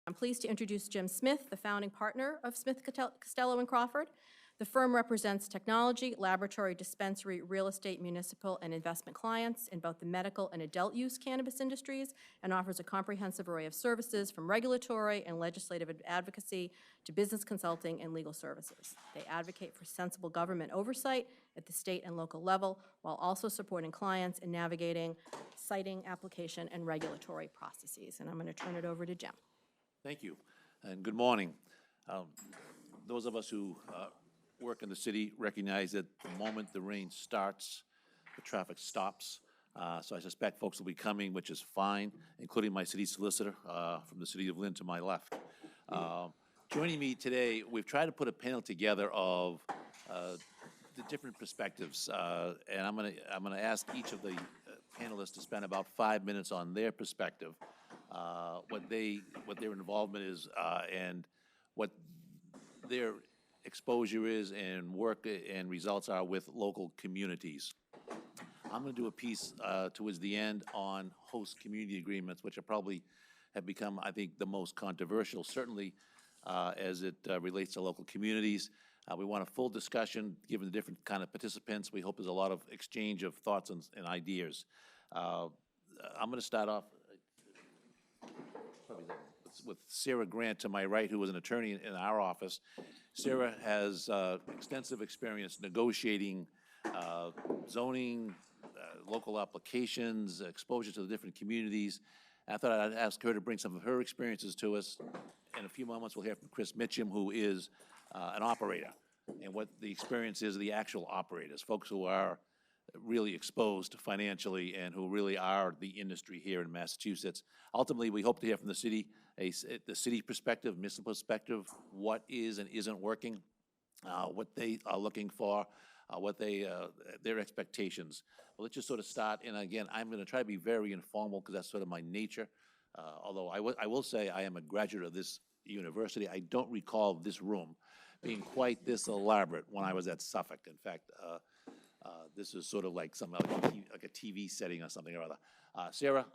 I'm pleased to introduce Jim Smith, the founding partner of Smith Costello Crawford. The firm represents technology, laboratory, dispensary, real estate, municipal, and investment clients in both the medical and adult use cannabis industries and offers a comprehensive array of services from regulatory and legislative advocacy to business consulting and legal services. They advocate for sensible government oversight at the state and local level while also supporting clients in navigating citing, application, and regulatory processes. And I'm going to turn it over to Jim. Thank you, and good morning. Those of us who work in the city recognize that the moment the rain starts, the traffic stops. So I suspect folks will be coming, which is fine, including my city solicitor from the city of Lynn to my left. Joining me today, we've tried to put a panel together of the different perspectives, and I'm gonna ask each of the panelists to spend about 5 minutes on their perspective, what their involvement is, and what their exposure is and work and results are with local communities. I'm going to do a piece towards the end on host community agreements, which have become, I think, the most controversial, certainly as it relates to local communities. We want a full discussion, given the different kind of participants. We hope there's a lot of exchange of thoughts and ideas. I'm going to start off with Sarah Grant to my right, who was an attorney in our office. Sarah has extensive experience negotiating zoning, local applications, exposure to the different communities. I thought I'd ask her to bring some of her experiences to us. In a few moments, we'll hear from Chris Mitchum, who is an operator, and what the experience is of the actual operators, folks who are really exposed financially and who really are the industry here in Massachusetts. Ultimately, we hope to hear from the city, the city perspective, municipal perspective, what is and isn't working, what they are looking for, what their expectations. Well, let's just sort of start, and again, I'm going to try to be very informal because that's sort of my nature. Although I will say I am a graduate of this university. I don't recall this room being quite this elaborate when I was at Suffolk. In fact, this is sort of like something like a TV setting or something or other. Sarah,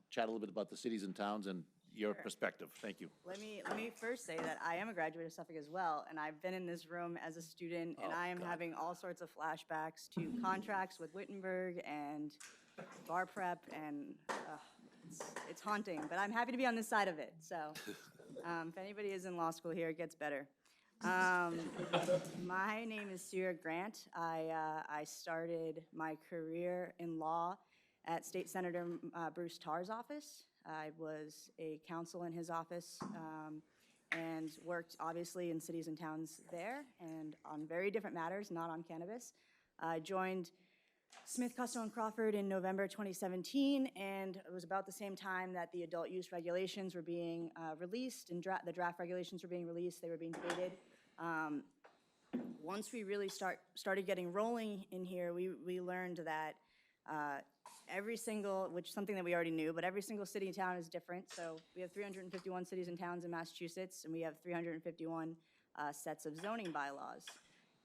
chat a little bit about the cities and towns and your perspective. Thank you. Let me first say that I am a graduate of Suffolk as well, and I've been in this room as a student, and I am having all sorts of flashbacks to contracts with Wittenberg and bar prep, and it's haunting, but I'm happy to be on this side of it. So if anybody is in law school here, it gets better. My name is Sarah Grant. I started my career in law at State Senator Bruce Tarr's office. I was a counsel in his office and worked obviously in cities and towns there and on very different matters, not on cannabis. I joined Smith Costello Crawford in November 2017, and it was about the same time that the adult use regulations were being released, and the draft regulations were being released. They were being debated. Once we really started getting rolling in here, we learned that every single, which is something that we already knew, but every single city and town is different. So we have 351 cities and towns in Massachusetts, and we have 351 sets of zoning bylaws.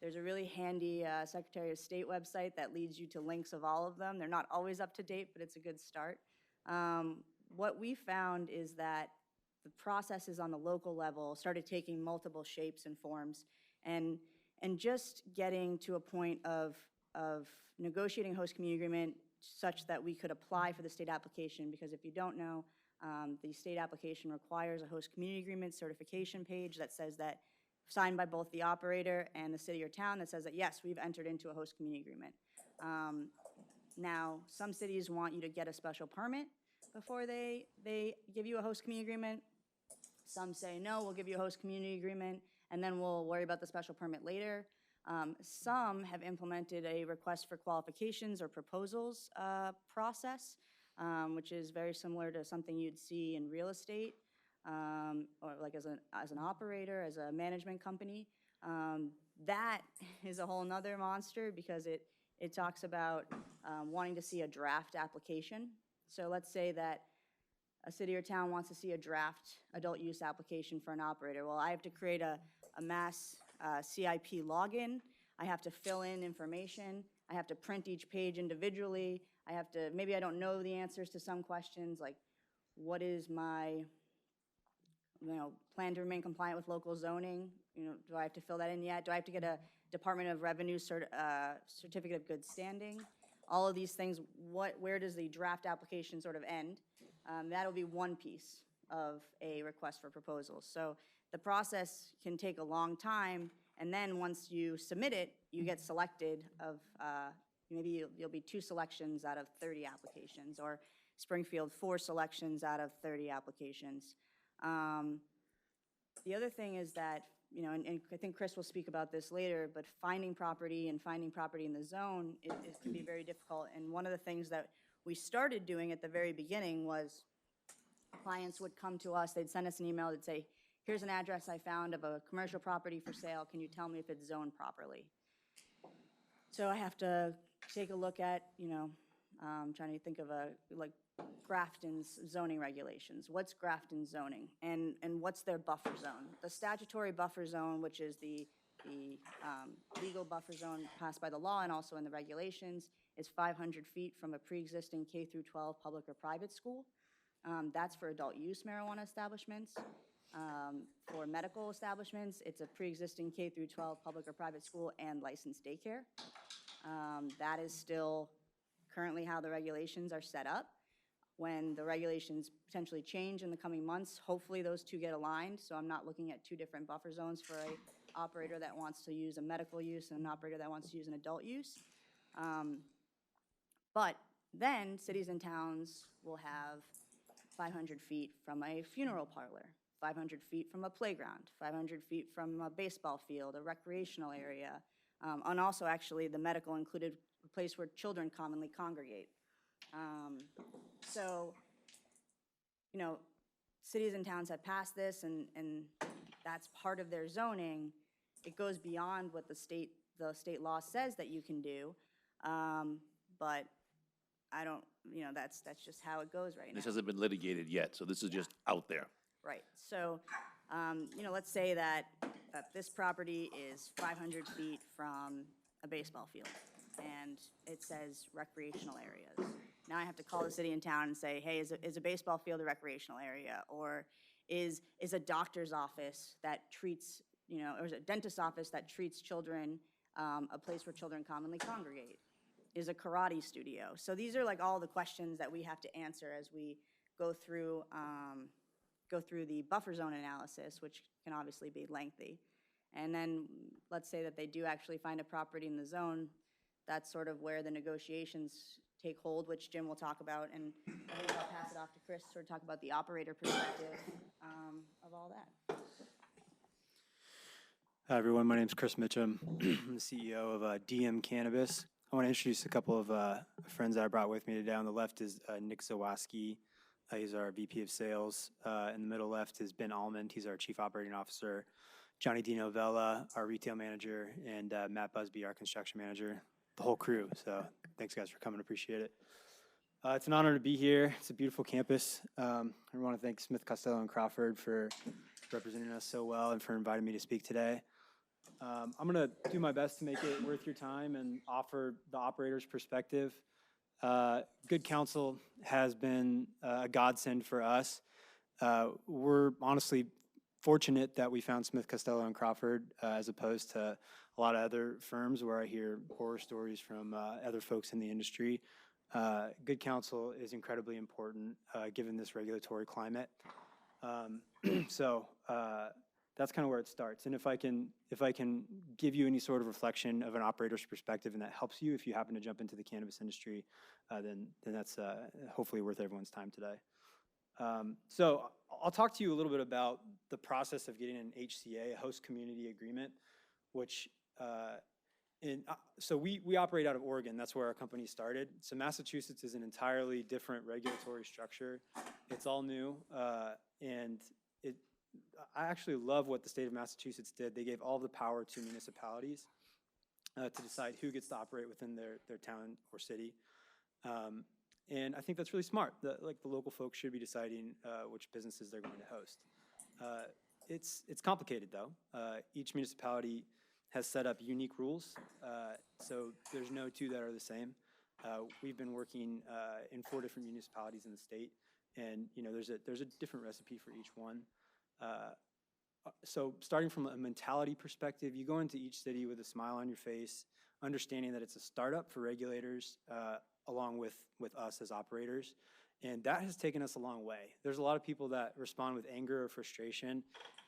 There's a really handy Secretary of State website that leads you to links of all of them. They're not always up to date, but it's a good start. What we found is that the processes on the local level started taking multiple shapes and forms, and just getting to a point of negotiating a host community agreement such that we could apply for the state application, because if you don't know, the state application requires a host community agreement certification page that says that, signed by both the operator and the city or town, that says that, yes, we've entered into a host community agreement. Now, some cities want you to get a special permit before they give you a host community agreement. Some say, no, we'll give you a host community agreement, and then we'll worry about the special permit later. Some have implemented a request for qualifications or proposals process, which is very similar to something you'd see in real estate, or like as an operator, as a management company. That is a whole nother monster, because it talks about wanting to see a draft application. So let's say that a city or town wants to see a draft adult use application for an operator. Well, I have to create a mass CIP login. I have to fill in information. I have to print each page individually. Maybe I don't know the answers to some questions, like what is my plan to remain compliant with local zoning. Do I have to fill that in yet? Do I have to get a Department of Revenue certificate of good standing? All of these things, where does the draft application sort of end? That'll be one piece of a request for proposals. So the process can take a long time, and then once you submit it, you get selected of, maybe you'll be 2 selections out of 30 applications, or Springfield 4 selections out of 30 applications. The other thing is that, and I think Chris will speak about this later, but finding property in the zone can be very difficult. And one of the things that we started doing at the very beginning was clients would come to us, they'd send us an email, they'd say, here's an address I found of a commercial property for sale, can you tell me if it's zoned properly? So I have to take a look at, trying to think of Grafton's zoning regulations. What's Grafton's zoning? And what's their buffer zone? The statutory buffer zone, which is the legal buffer zone passed by the law and also in the regulations, is 500 feet from a pre-existing K through 12 public or private school. That's for adult use marijuana establishments. For medical establishments, it's a pre-existing K through 12 public or private school and licensed daycare. That is still currently how the regulations are set up. When the regulations potentially change in the coming months, hopefully those two get aligned. So I'm not looking at 2 different buffer zones for an operator that wants to use a medical use and an operator that wants to use an adult use. But then cities and towns will have 500 feet from a funeral parlor, 500 feet from a playground, 500 feet from a baseball field, a recreational area, and also actually the medical included a place where children commonly congregate. So, cities and towns have passed this, and that's part of their zoning. It goes beyond what the state law says that you can do, but I don't, that's just how it goes right now. This hasn't been litigated yet, so this is just out there. Right. So, let's say that this property is 500 feet from a baseball field, and it says recreational areas. Now I have to call the city and town and say, hey, is a baseball field a recreational area? Or is a doctor's office that treats, or is a dentist's office that treats children a place where children commonly congregate? Is a karate studio? So these are all the questions that we have to answer as we go through the buffer zone analysis, which can obviously be lengthy. And then let's say that they do actually find a property in the zone. That's sort of where the negotiations take hold, which Jim will talk about. And I think I'll pass it off to Chris to sort of talk about the operator perspective of all that. Hi, everyone. My name is Chris Mitchum. I'm the CEO of DM Cannabis. I want to introduce a couple of friends that I brought with me today. On the left is Nick Zawaski. He's our VP of Sales. In the middle left is Ben Almond. He's our Chief Operating Officer. Johnny DiNovella, our Retail Manager, and Matt Busby, our Construction Manager. The whole crew. So thanks, guys, for coming. Appreciate it. It's an honor to be here. It's a beautiful campus. I want to thank Smith Costello Crawford for representing us so well and for inviting me to speak today. I'm going to do my best to make it worth your time and offer the operator's perspective. Good counsel has been a godsend for us. We're honestly fortunate that we found Smith Costello Crawford as opposed to a lot of other firms where I hear horror stories from other folks in the industry. Good counsel is incredibly important given this regulatory climate. So that's kind of where it starts. And if I can give you any sort of reflection of an operator's perspective and that helps you if you happen to jump into the cannabis industry, then that's hopefully worth everyone's time today. So I'll talk to you a little bit about the process of getting an HCA, a host community agreement, which so we operate out of Oregon. That's where our company started. So Massachusetts is an entirely different regulatory structure. It's all new, and I actually love what the state of Massachusetts did. They gave all the power to municipalities to decide who gets to operate within their town or city. And I think that's really smart. The local folks should be deciding which businesses they're going to host. It's complicated though. Each municipality has set up unique rules, so there's no two that are the same. We've been working in 4 different municipalities in the state, and there's a different recipe for each one. So starting from a mentality perspective, you go into each city with a smile on your face, understanding that it's a startup for regulators, along with us as operators. And that has taken us a long way. There's a lot of people that respond with anger or frustration,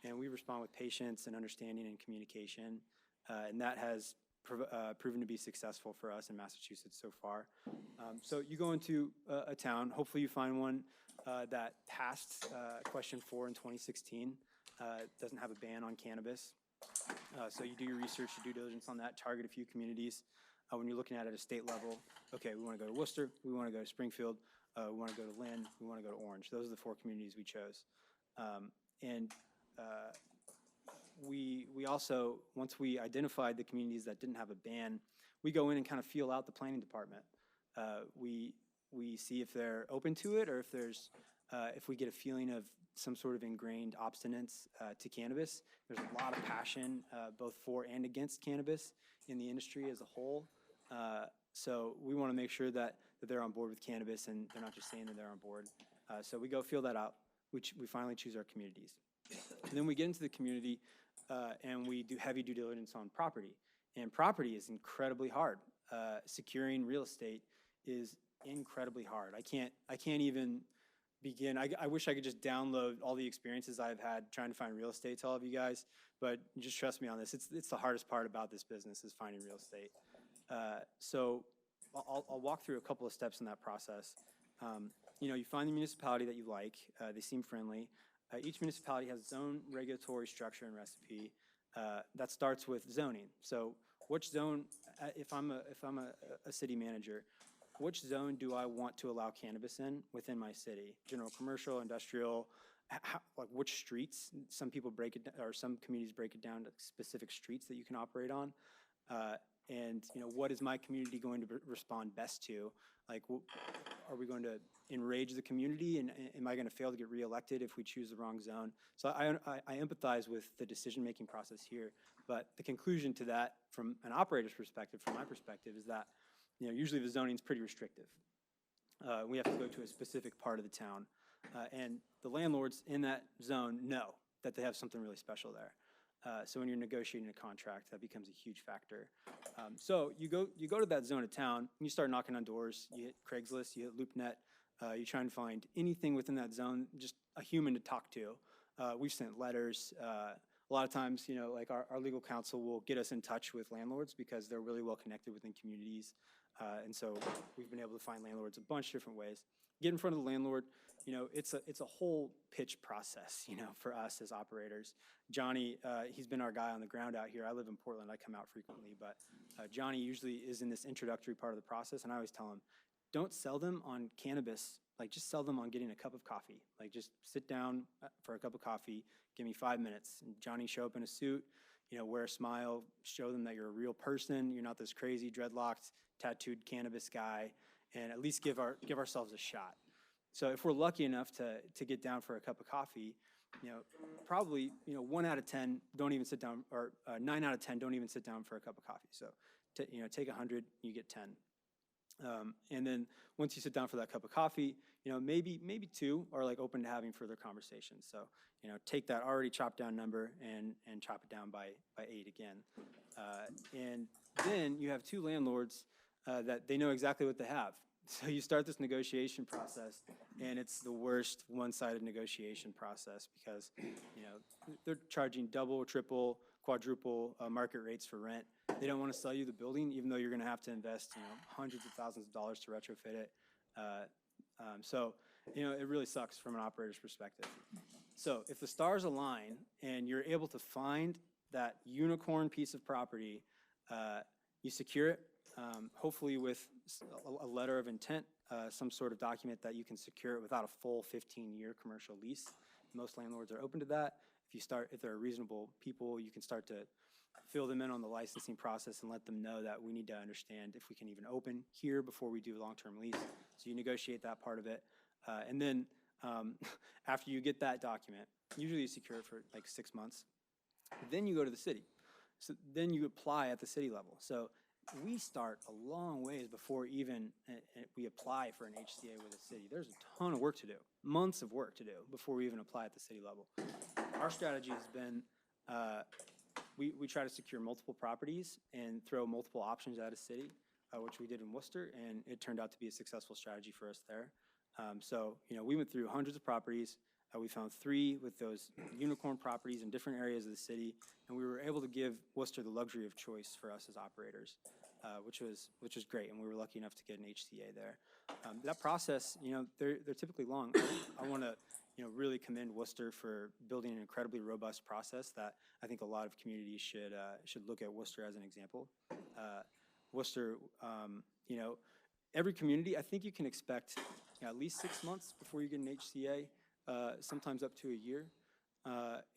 and we respond with patience and understanding and communication. And that has proven to be successful for us in Massachusetts so far. So you go into a town, hopefully you find one that passed question 4 in 2016, doesn't have a ban on cannabis. So you do your research, your due diligence on that, target a few communities. When you're looking at it at a state level, okay, we want to go to Worcester, we want to go to Springfield, we want to go to Lynn, we want to go to Orange. Those are the 4 communities we chose. We also, once we identified the communities that didn't have a ban, we go in and kind of feel out the planning department. We see if they're open to it, or if there's, if we get a feeling of some sort of ingrained obstinance to cannabis. There's a lot of passion, both for and against cannabis in the industry as a whole. So we want to make sure that they're on board with cannabis, and they're not just saying that they're on board. So we go feel that out. We finally choose our communities. And then we get into the community, and we do heavy due diligence on property. And property is incredibly hard. Securing real estate is incredibly hard. I can't even begin. I wish I could just download all the experiences I've had trying to find real estate to all of you guys, but just trust me on this. It's the hardest part about this business is finding real estate. So I'll walk through a couple of steps in that process. You find the municipality that you like. They seem friendly. Each municipality has its own regulatory structure and recipe. That starts with zoning. So which zone, if I'm a city manager, which zone do I want to allow cannabis in within my city? General commercial, industrial, like which streets? Some people break it, or some communities break it down to specific streets that you can operate on. And what is my community going to respond best to? Like, are we going to enrage the community, and am I going to fail to get reelected if we choose the wrong zone? So I empathize with the decision-making process here, but the conclusion to that, from an operator's perspective, from my perspective, is that usually the zoning is pretty restrictive. We have to go to a specific part of the town, and the landlords in that zone know that they have something really special there. So when you're negotiating a contract, that becomes a huge factor. So you go to that zone of town, and you start knocking on doors. You hit Craigslist, you hit LoopNet. You try and find anything within that zone, just a human to talk to. We've sent letters. A lot of times, like our legal counsel will get us in touch with landlords because they're really well connected within communities. And so we've been able to find landlords a bunch of different ways. Get in front of the landlord. It's a whole pitch process, for us as operators. Johnny, he's been our guy on the ground out here. I live in Portland. I come out frequently, but Johnny usually is in this introductory part of the process, and I always tell him, don't sell them on cannabis. Like, just sell them on getting a cup of coffee. Like, just sit down for a cup of coffee, give me 5 minutes. And Johnny, show up in a suit, wear a smile, show them that you're a real person. You're not this crazy dreadlocked, tattooed cannabis guy, and at least give ourselves a shot. So if we're lucky enough to get down for a cup of coffee, probably 1 out of 10 don't even sit down, or 9 out of 10 don't even sit down for a cup of coffee. So take 100, you get 10. And then once you sit down for that cup of coffee, maybe 2 are like open to having further conversations. So take that already chopped down number and chop it down by 8 again. And then you have 2 landlords that they know exactly what they have. So you start this negotiation process, and it's the worst one-sided negotiation process because they're charging double, triple, quadruple market rates for rent. They don't want to sell you the building, even though you're going to have to invest hundreds of thousands of dollars to retrofit it. So it really sucks from an operator's perspective. So if the stars align and you're able to find that unicorn piece of property, you secure it, hopefully with a letter of intent, some sort of document that you can secure it without a full 15-year commercial lease. Most landlords are open to that. If they're reasonable people, you can start to fill them in on the licensing process and let them know that we need to understand if we can even open here before we do a long-term lease. So you negotiate that part of it. And then after you get that document, usually you secure it for like 6 months. Then you go to the city. So then you apply at the city level. So we start a long ways before even we apply for an HCA with a city. There's a ton of work to do, months of work to do before we even apply at the city level. our strategy has been, we try to secure multiple properties and throw multiple options at a city, which we did in Worcester, and it turned out to be a successful strategy for us there. So, we went through hundreds of properties. We found 3 with those unicorn properties in different areas of the city, and we were able to give Worcester the luxury of choice for us as operators, which was great, and we were lucky enough to get an HCA there. That process, they're typically long. I want to, really commend Worcester for building an incredibly robust process that I think a lot of communities should look at Worcester as an example. Worcester, every community, I think you can expect at least 6 months before you get an HCA. Sometimes up to a year.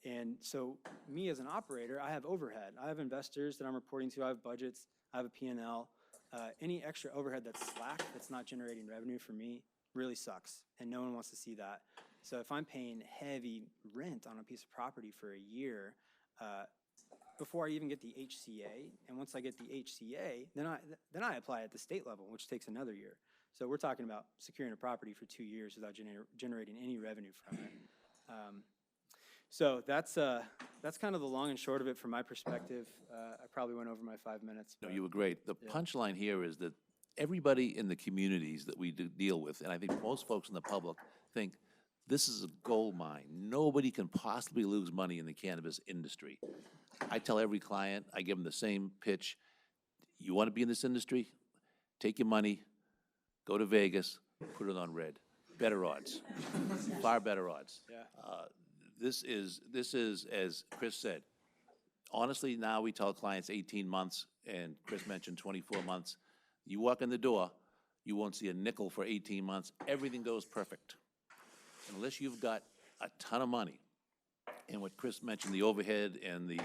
And so me as an operator, I have overhead. I have investors that I'm reporting to. I have budgets. I have a P&L. Any extra overhead that's slack, that's not generating revenue for me, really sucks. And no one wants to see that. So if I'm paying heavy rent on a piece of property for a year, before I even get the HCA, and once I get the HCA, then I apply at the state level, which takes another year. So we're talking about securing a property for 2 years without generating any revenue from it. So that's kind of the long and short of it from my perspective. I probably went over my 5 minutes. No, you were great. The punchline here is that everybody in the communities that we do deal with, and I think most folks in the public think this is a gold mine. Nobody can possibly lose money in the cannabis industry. I tell every client, I give them the same pitch. You want to be in this industry? Take your money, go to Vegas, put it on red. Better odds, far better odds. Yeah. This is, as Chris said, honestly, now we tell clients 18 months, and Chris mentioned 24 months. You walk in the door, you won't see a nickel for 18 months. Everything goes perfect. Unless you've got a ton of money. And what Chris mentioned, the overhead and the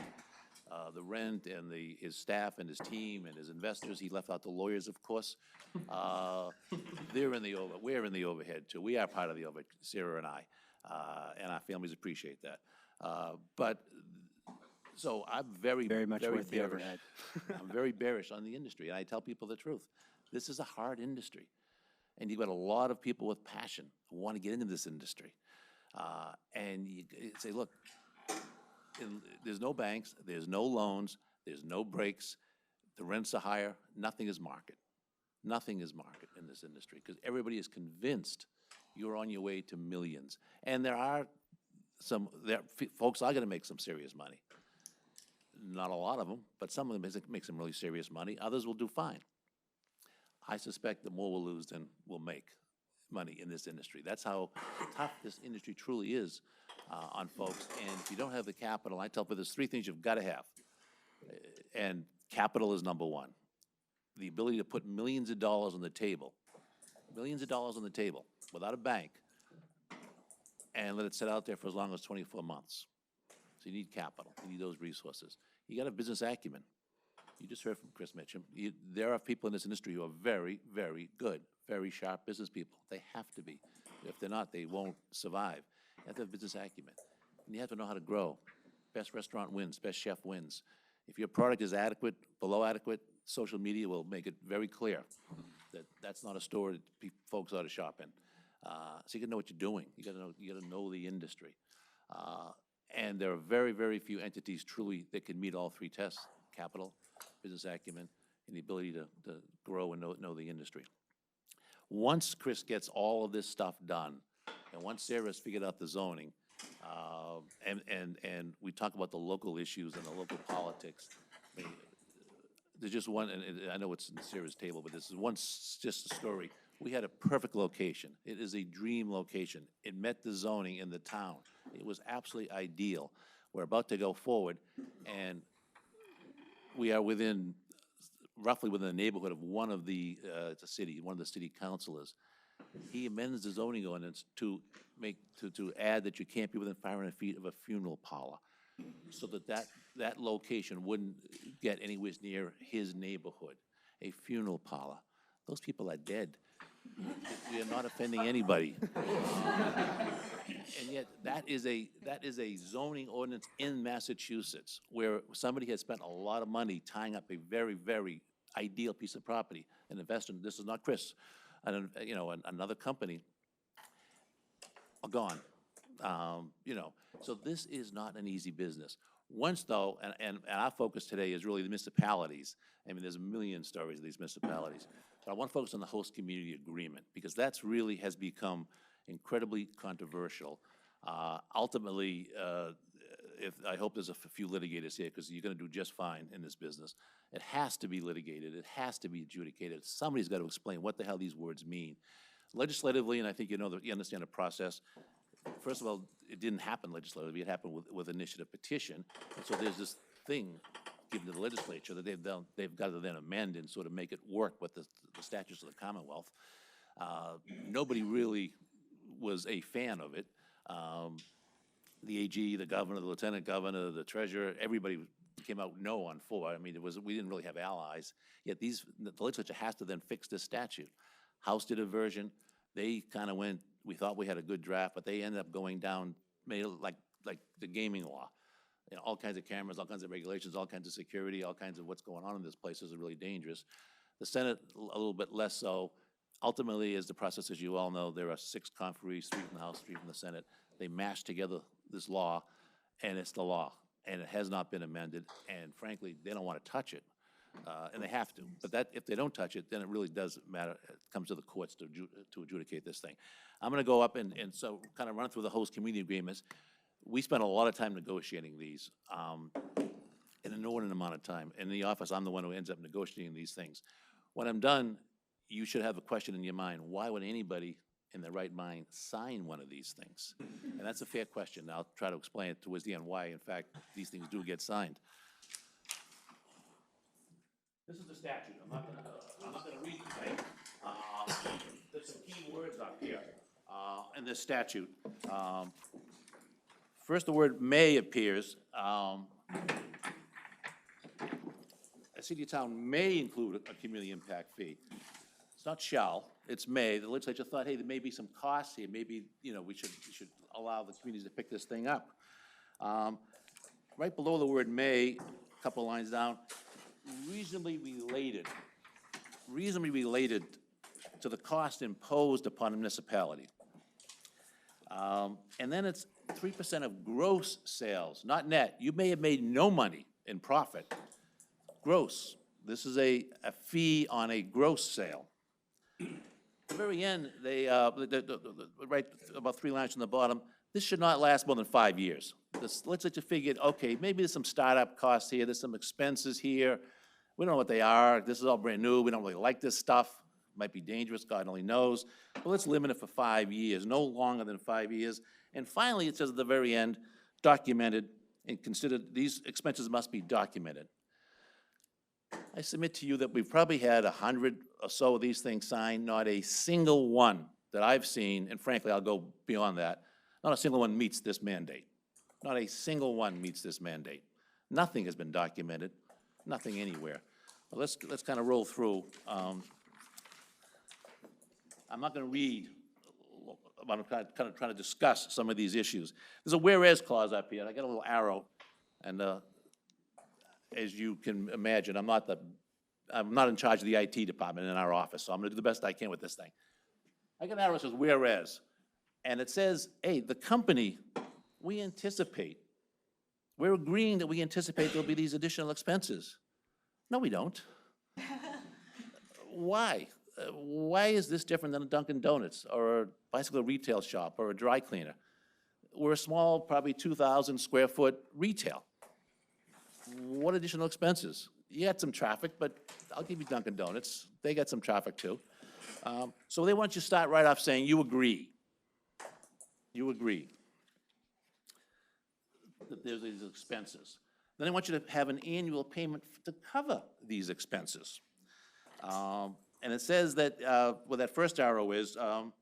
rent and his staff and his team and his investors, he left out the lawyers, of course. We're in the overhead too. We are part of the overhead, Sarah and I, and our families appreciate that. So I'm very much worth the overhead. I'm very bearish on the industry, and I tell people the truth. This is a hard industry, and you've got a lot of people with passion who want to get into this industry. And you say, look, there's no banks, there's no loans, there's no breaks, the rents are higher, nothing is market. Nothing is market in this industry because everybody is convinced you're on your way to millions. And folks are going to make some serious money. Not a lot of them, but some of them make some really serious money. Others will do fine. I suspect that more will lose than will make money in this industry. That's how tough this industry truly is on folks. And if you don't have the capital, I tell people there's 3 things you've got to have. And capital is number 1. The ability to put millions of dollars on the table without a bank and let it sit out there for as long as 24 months. So you need capital, you need those resources. You got a business acumen. You just heard from Chris Mitchum. There are people in this industry who are very, very good, very sharp business people. They have to be. If they're not, they won't survive. You have to have business acumen. And you have to know how to grow. Best restaurant wins, best chef wins. If your product is adequate, below adequate, social media will make it very clear that that's not a store that folks ought to shop in. So you got to know what you're doing. You got to know the industry. And there are very, very few entities truly that can meet all 3 tests: capital, business acumen, and the ability to grow and know the industry. Once Chris gets all of this stuff done, and once Sarah's figured out the zoning, and we talk about the local issues and the local politics, there's just one, and I know it's in Sarah's table, but this is just a story. We had a perfect location. It is a dream location. It met the zoning in the town. It was absolutely ideal. We're about to go forward, and we are roughly within the neighborhood of one of the city councilors. He amends the zoning ordinance to add that you can't be within 500 feet of a funeral parlor, so that location wouldn't get anywhere near his neighborhood. A funeral parlor. Those people are dead. We are not offending anybody. And yet that is a zoning ordinance in Massachusetts where somebody has spent a lot of money tying up a very, very ideal piece of property. An investor, this is not Chris, another company, are gone. You know, so this is not an easy business. Once though, and our focus today is really the municipalities. I mean, there's a million stories of these municipalities. But I want to focus on the host community agreement, because that's really has become incredibly controversial. Ultimately, I hope there's a few litigators here, because you're going to do just fine in this business. It has to be litigated. It has to be adjudicated. Somebody's got to explain what the hell these words mean. Legislatively, and I think you understand the process. First of all, it didn't happen legislatively. It happened with initiative petition. And so there's this thing given to the legislature that they've got to then amend and sort of make it work with the statutes of the Commonwealth. Nobody really was a fan of it. The AG, the governor, the lieutenant governor, the treasurer, everybody came out no on 4. I mean, we didn't really have allies. Yet the legislature has to then fix this statute. House did a version. They kind of went, we thought we had a good draft, but they ended up going down, made it like the gaming law. You know, all kinds of cameras, all kinds of regulations, all kinds of security, all kinds of what's going on in this place is really dangerous. The Senate, a little bit less so. Ultimately, as the process, as you all know, there are 6 conferees, 3 from the House, 3 from the Senate. They mashed together this law, and it's the law, and it has not been amended, and frankly, they don't want to touch it, and they have to. But that, if they don't touch it, then it really does matter. It comes to the courts to adjudicate this thing. I'm going to go up and so kind of run through the host community agreements. We spent a lot of time negotiating these, in an inordinate amount of time. In the office, I'm the one who ends up negotiating these things. When I'm done, you should have a question in your mind: why would anybody in their right mind sign one of these things? And that's a fair question. I'll try to explain it towards the end why, in fact, these things do get signed. This is the statute. I'm not gonna read the thing. There's some key words up here in this statute. First, the word may appears. A city or town may include a community impact fee. It's not shall, it's may. The legislature thought, hey, there may be some costs here. Maybe, you know, we should allow the communities to pick this thing up. Right below the word may, a couple lines down, reasonably related to the cost imposed upon a municipality. And then it's 3% of gross sales, not net. You may have made no money in profit. Gross. This is a fee on a gross sale. At the very end, they, right about 3 lines from the bottom, this should not last more than 5 years. This legislature figured, okay, maybe there's some startup costs here, there's some expenses here. We don't know what they are. This is all brand new. We don't really like this stuff. Might be dangerous, God only knows. But let's limit it for 5 years, no longer than 5 years. And finally, it says at the very end, documented and considered, these expenses must be documented. I submit to you that we've probably had 100 or so of these things signed, not a single one that I've seen, and frankly, I'll go beyond that, not a single one meets this mandate. Not a single one meets this mandate. Nothing has been documented, nothing anywhere. But let's kind of roll through. I'm not going to read, but I'm kind of trying to discuss some of these issues. There's a whereas clause up here. I got a little arrow, and as you can imagine, I'm not in charge of the IT department in our office, so I'm going to do the best I can with this thing. I got an arrow that says whereas, and it says, hey, the company, we anticipate, we're agreeing that we anticipate there'll be these additional expenses. No, we don't. Why? Why is this different than a Dunkin' Donuts or a bicycle retail shop or a dry cleaner? We're a small, probably 2,000 square foot retail. What additional expenses? You had some traffic, but I'll give you Dunkin' Donuts. They got some traffic too. So they want you to start right off saying you agree. You agree that there's these expenses. Then they want you to have an annual payment to cover these expenses. And it says that, well, that first arrow is, you're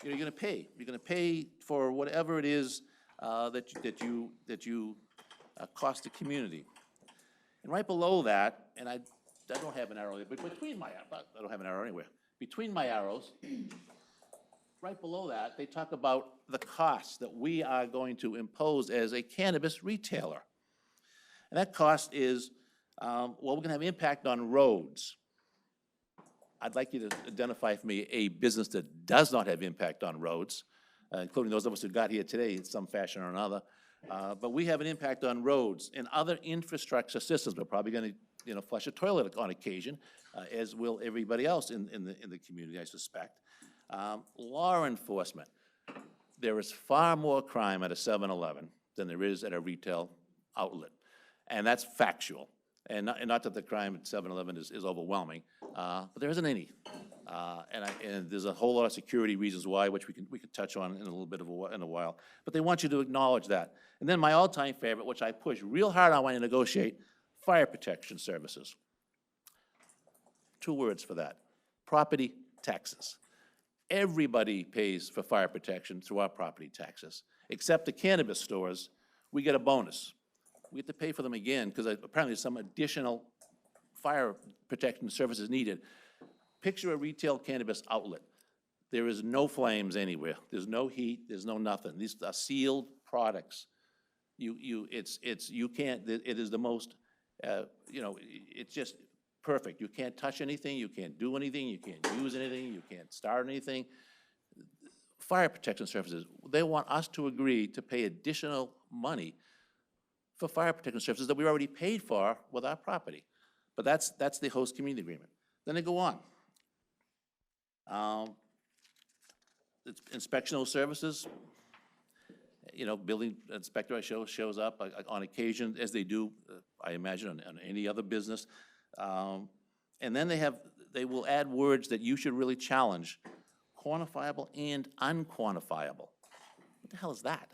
going to pay. You're going to pay for whatever it is that you cost the community. And right below that, and I don't have an arrow there, but between my, I don't have an arrow anywhere. Between my arrows, right below that, they talk about the costs that we are going to impose as a cannabis retailer. And that cost is, well, we're going to have impact on roads. I'd like you to identify for me a business that does not have impact on roads. including those of us who got here today in some fashion or another. But we have an impact on roads and other infrastructure systems. We're probably going to, flush a toilet on occasion, as will everybody else in the community, I suspect. Law enforcement. There is far more crime at a 7-Eleven than there is at a retail outlet. And that's factual. And not that the crime at 7-Eleven is overwhelming, but there isn't any. And there's a whole lot of security reasons why, which we can touch on in a little bit in a while. But they want you to acknowledge that. And then my all-time favorite, which I push real hard on when I negotiate, fire protection services. 2 words for that: property taxes. Everybody pays for fire protection through our property taxes, except the cannabis stores. We get a bonus. We have to pay for them again because apparently some additional fire protection services needed. Picture a retail cannabis outlet. There is no flames anywhere. There's no heat. There's no nothing. These are sealed products. It is the most, it's just perfect. You can't touch anything. You can't do anything. You can't use anything. You can't start anything. Fire protection services, they want us to agree to pay additional money for fire protection services that we already paid for with our property. But that's the host community agreement. Then they go on. It's inspectional services. Building inspector shows up on occasion, as they do, I imagine, on any other business. And then they will add words that you should really challenge: quantifiable and unquantifiable. What the hell is that?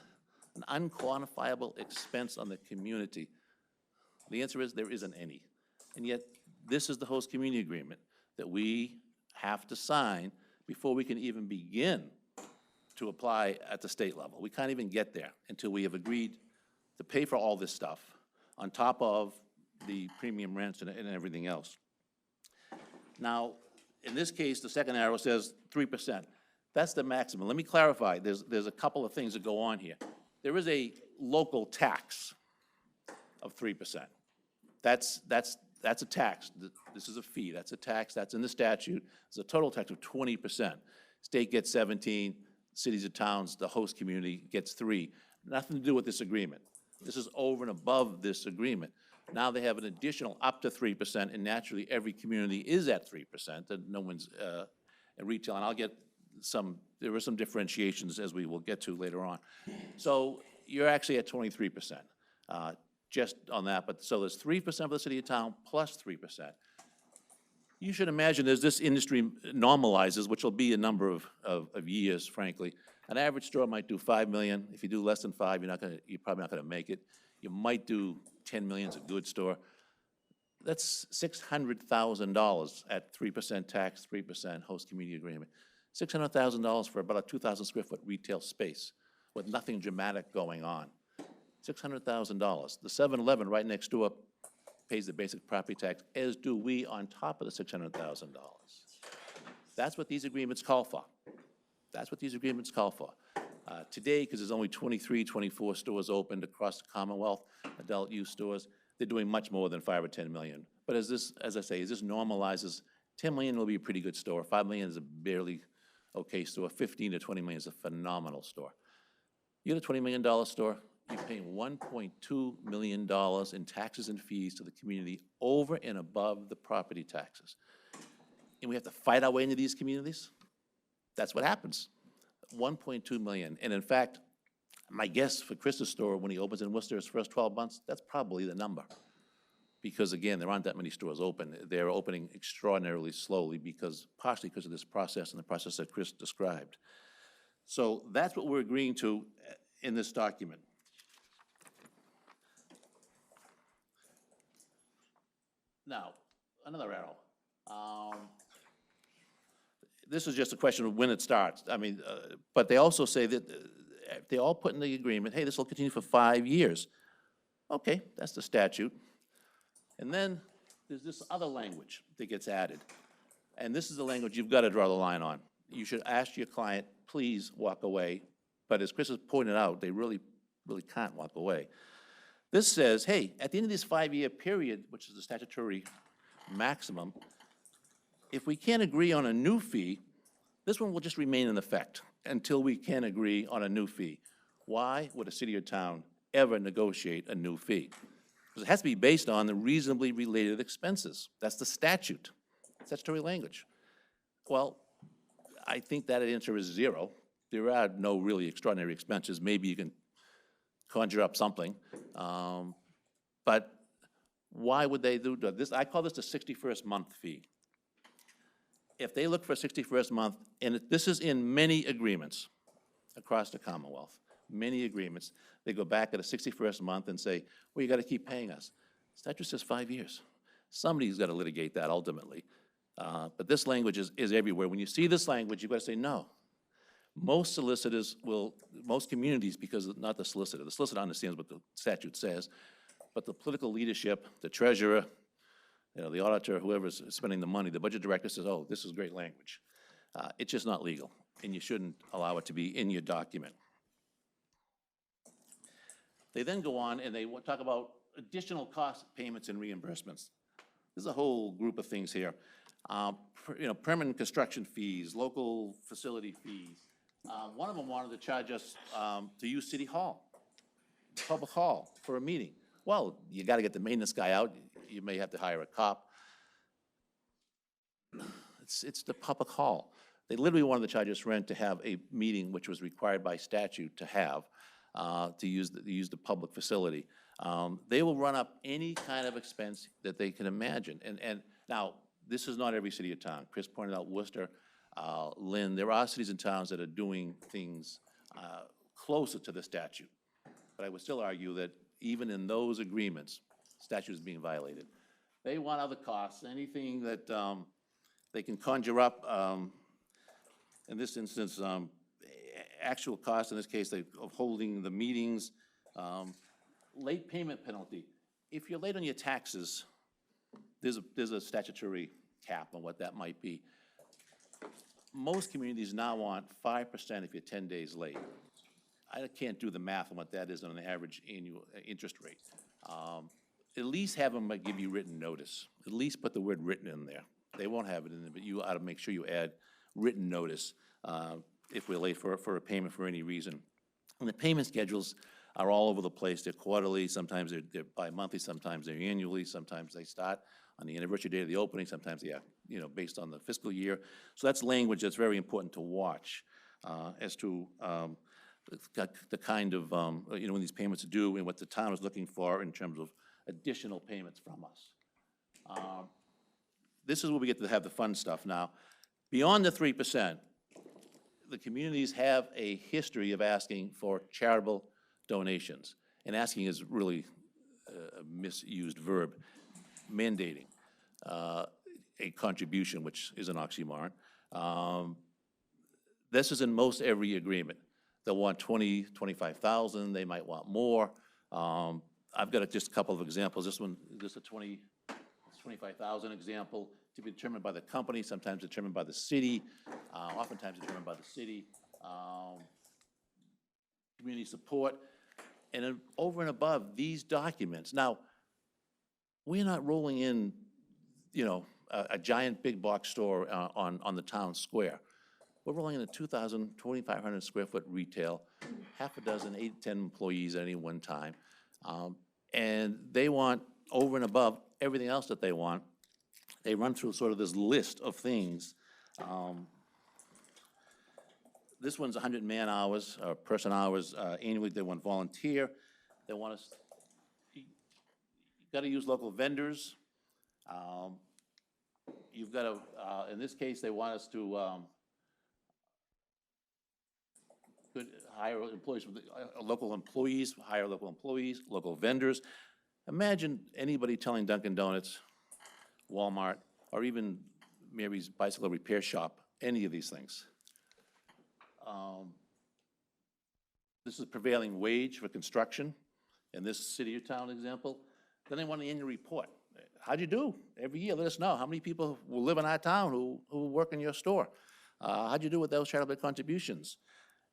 An unquantifiable expense on the community. The answer is there isn't any. And yet, this is the host community agreement that we have to sign before we can even begin to apply at the state level. We can't even get there until we have agreed to pay for all this stuff on top of the premium rents and everything else. Now, in this case, the second arrow says 3%. That's the maximum. Let me clarify. There's a couple of things that go on here. There is a local tax of 3%. That's a tax. This is a fee. That's a tax. That's in the statute. It's a total tax of 20%. State gets 17, cities and towns, the host community gets 3. Nothing to do with this agreement. This is over and above this agreement. Now they have an additional up to 3%, and naturally every community is at 3%, and no one's in retail. And I'll get there are some differentiations as we will get to later on. So you're actually at 23%. Just on that, but so there's 3% for the city of town plus 3%. You should imagine as this industry normalizes, which will be a number of years, frankly, an average store might do $5 million. If you do less than 5, you're probably not gonna make it. You might do 10 million, it's a good store. That's $600,000 at 3% tax, 3% host community agreement. $600,000 for about a 2,000 square foot retail space with nothing dramatic going on. $600,000. The 7-Eleven right next door pays the basic property tax, as do we on top of the $600,000. That's what these agreements call for. That's what these agreements call for. Today, because there's only 23, 24 stores opened across the Commonwealth, adult use stores, they're doing much more than 5 or 10 million. But as I say, as this normalizes, 10 million will be a pretty good store. 5 million is a barely okay store. 15 to 20 million is a phenomenal store. You get a $20 million store, you're paying $1.2 million in taxes and fees to the community over and above the property taxes. And we have to fight our way into these communities? That's what happens. 1.2 million. And in fact, my guess for Chris's store, when he opens in Worcester his first 12 months, that's probably the number. Because again, there aren't that many stores open. They're opening extraordinarily slowly partially because of this process and the process that Chris described. So that's what we're agreeing to in this document. Now, another arrow. This is just a question of when it starts. I mean, but they also say that they all put in the agreement, hey, this will continue for 5 years. Okay, that's the statute. And then there's this other language that gets added. And this is the language you've got to draw the line on. You should ask your client, please walk away. But as Chris has pointed out, they really can't walk away. This says, hey, at the end of this 5-year period, which is the statutory maximum, if we can't agree on a new fee, This one will just remain in effect until we can agree on a new fee. Why would a city or town ever negotiate a new fee? Because it has to be based on the reasonably related expenses. That's the statute, statutory language. Well, I think that answer is zero. There are no really extraordinary expenses. Maybe you can conjure up something. But why would they do this? I call this the 61st month fee. If they look for a 61st month, and this is in many agreements across the Commonwealth, many agreements, they go back at a 61st month and say, well, you got to keep paying us. Statute says 5 years. Somebody's got to litigate that ultimately. But this language is everywhere. When you see this language, you've got to say no. Most solicitors will, most communities, because not the solicitor understands what the statute says, but the political leadership, the treasurer, the auditor, whoever's spending the money, the budget director says, oh, this is great language. It's just not legal, and you shouldn't allow it to be in your document. They then go on and they talk about additional cost payments and reimbursements. There's a whole group of things here. Permanent construction fees, local facility fees. One of them wanted to charge us to use City Hall, public hall, for a meeting. Well, you got to get the maintenance guy out. You may have to hire a cop. It's the public hall. They literally wanted to charge us rent to have a meeting, which was required by statute to have, to use the public facility. They will run up any kind of expense that they can imagine. And now, this is not every city or town. Chris pointed out Worcester, Lynn. There are cities and towns that are doing things closer to the statute. But I would still argue that even in those agreements, statute is being violated. They want other costs, anything that they can conjure up. In this instance, actual costs, in this case, of holding the meetings. Late payment penalty. If you're late on your taxes, there's a statutory cap on what that might be. Most communities now want 5% if you're 10 days late. I can't do the math on what that is on an average annual interest rate. At least have them give you written notice. At least put the word written in there. They won't have it in there, but you ought to make sure you add written notice if we're late for a payment for any reason. And the payment schedules are all over the place. They're quarterly, sometimes they're bi-monthly, sometimes they're annually, sometimes they start on the anniversary date of the opening, sometimes they are, based on the fiscal year. So that's language that's very important to watch as to the kind of, when these payments are due and what the town is looking for in terms of additional payments from us. This is where we get to have the fun stuff now. Beyond the 3%, the communities have a history of asking for charitable donations. And asking is really a misused verb. Mandating a contribution, which is an oxymoron. This is in most every agreement. They'll want 20, 25,000, they might want more. I've got just a couple of examples. This one, this is a 25,000 example, to be determined by the company, sometimes determined by the city, oftentimes determined by the city. Community support, and then over and above these documents. Now, we're not rolling in, a giant big box store on the town square. We're rolling in a 2,000, 2,500 square foot retail, half a dozen, 8 to 10 employees at any one time. And they want, over and above everything else that they want, they run through sort of this list of things. This one's 100 man hours, or person hours annually. They want volunteer. They want us, you got to use local vendors. You've got to, in this case, they want us to hire employees, local employees, hire local employees, local vendors. Imagine anybody telling Dunkin' Donuts, Walmart, or even Mary's Bicycle Repair Shop, any of these things. This is prevailing wage for construction in this city or town example. Then they want an annual report. How'd you do? Every year, let us know how many people will live in our town who work in your store. How'd you do with those charitable contributions?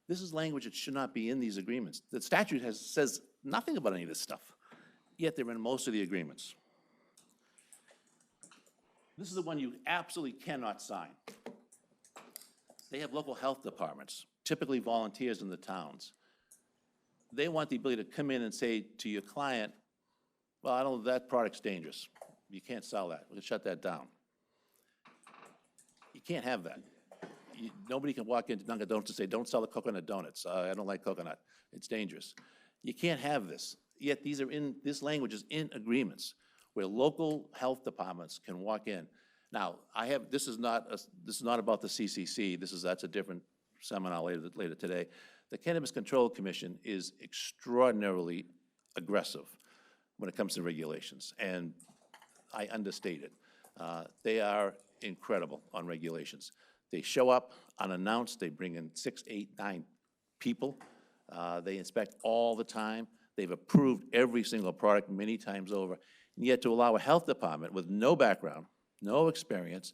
This is language that should not be in these agreements. The statute says nothing about any of this stuff, yet they're in most of the agreements. This is the one you absolutely cannot sign. They have local health departments, typically volunteers in the towns. They want the ability to come in and say to your client, well, I don't, that product's dangerous. You can't sell that. We'll shut that down. You can't have that. Nobody can walk into Dunkin' Donuts and say, don't sell the coconut donuts. I don't like coconut. It's dangerous. You can't have this. Yet these are in, this language is in agreements where local health departments can walk in. Now, this is not about the CCC. That's a different seminar later today. The Cannabis Control Commission is extraordinarily aggressive when it comes to regulations, and I understate it. They are incredible on regulations. They show up unannounced. They bring in 6, 8, 9 people. They inspect all the time. They've approved every single product many times over. And yet to allow a health department with no background, no experience,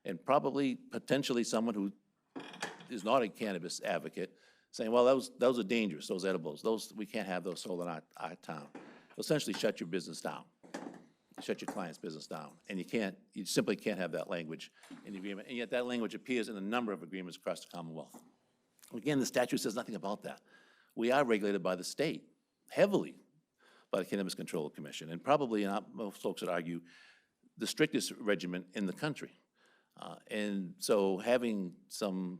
and probably potentially someone who is not a cannabis advocate, saying, well, those are dangerous, those edibles. We can't have those sold in our town. Essentially shut your business down. Shut your client's business down. And you simply can't have that language in the agreement. And yet that language appears in a number of agreements across the Commonwealth. Again, the statute says nothing about that. We are regulated by the state, heavily by the Cannabis Control Commission, and probably, and most folks would argue, the strictest regimen in the country. And so having some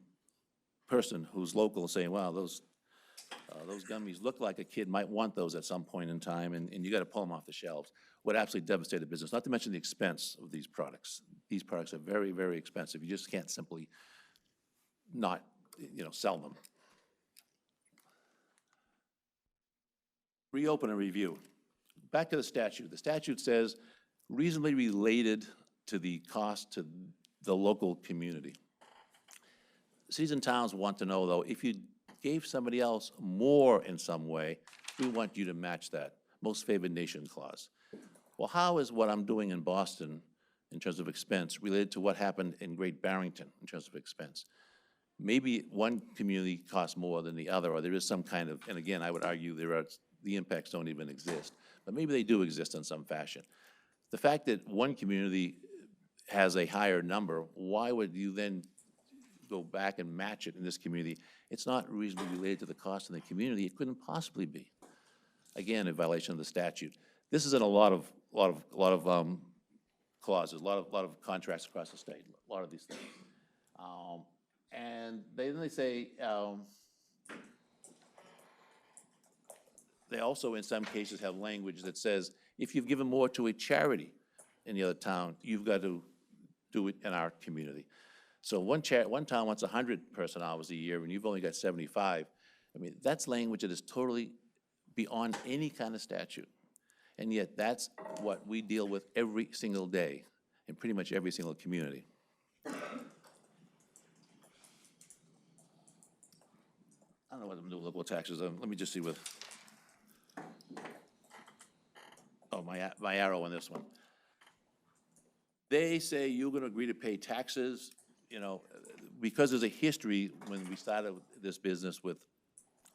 person who's local saying, wow, those gummies look like a kid might want those at some point in time, and you got to pull them off the shelves, would absolutely devastate a business, not to mention the expense of these products. These products are very, very expensive. You just can't simply not, sell them. Reopen and review. Back to the statute. The statute says reasonably related to the cost to the local community. Cities and towns want to know, though, if you gave somebody else more in some way, we want you to match that most favored nation clause. Well, how is what I'm doing in Boston in terms of expense related to what happened in Great Barrington in terms of expense? Maybe one community costs more than the other, or there is some kind of, and again, I would argue the impacts don't even exist, but maybe they do exist in some fashion. The fact that one community has a higher number, why would you then go back and match it in this community? It's not reasonably related to the cost in the community. It couldn't possibly be. Again, a violation of the statute. This is in a lot of clauses, a lot of contracts across the state, a lot of these things. And then they say, they also in some cases have language that says, if you've given more to a charity in the other town, you've got to do it in our community. So one town wants 100 person hours a year, and you've only got 75. I mean, that's language that is totally beyond any kind of statute. And yet that's what we deal with every single day in pretty much every single community. I don't know what I'm doing with local taxes. Let me just see with, oh, my arrow on this one. They say you're going to agree to pay taxes, because there's a history when we started this business with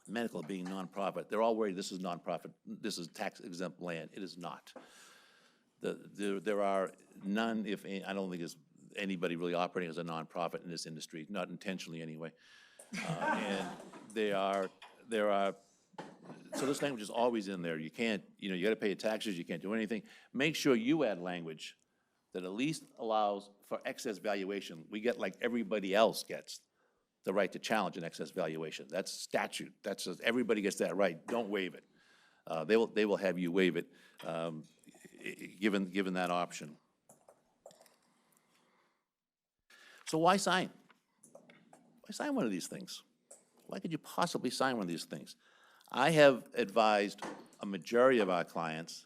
medical being nonprofit. They're all worried this is nonprofit, this is tax-exempt land. It is not. There are none, if any, I don't think there's anybody really operating as a nonprofit in this industry, not intentionally anyway. And there are, so this language is always in there. You can't, you got to pay your taxes, you can't do anything. Make sure you add language that at least allows for excess valuation. We get, like everybody else gets, the right to challenge an excess valuation. That's statute. That's just, everybody gets that right. Don't waive it. They will have you waive it, given that option. So why sign? Why sign one of these things? Why could you possibly sign one of these things? I have advised a majority of our clients,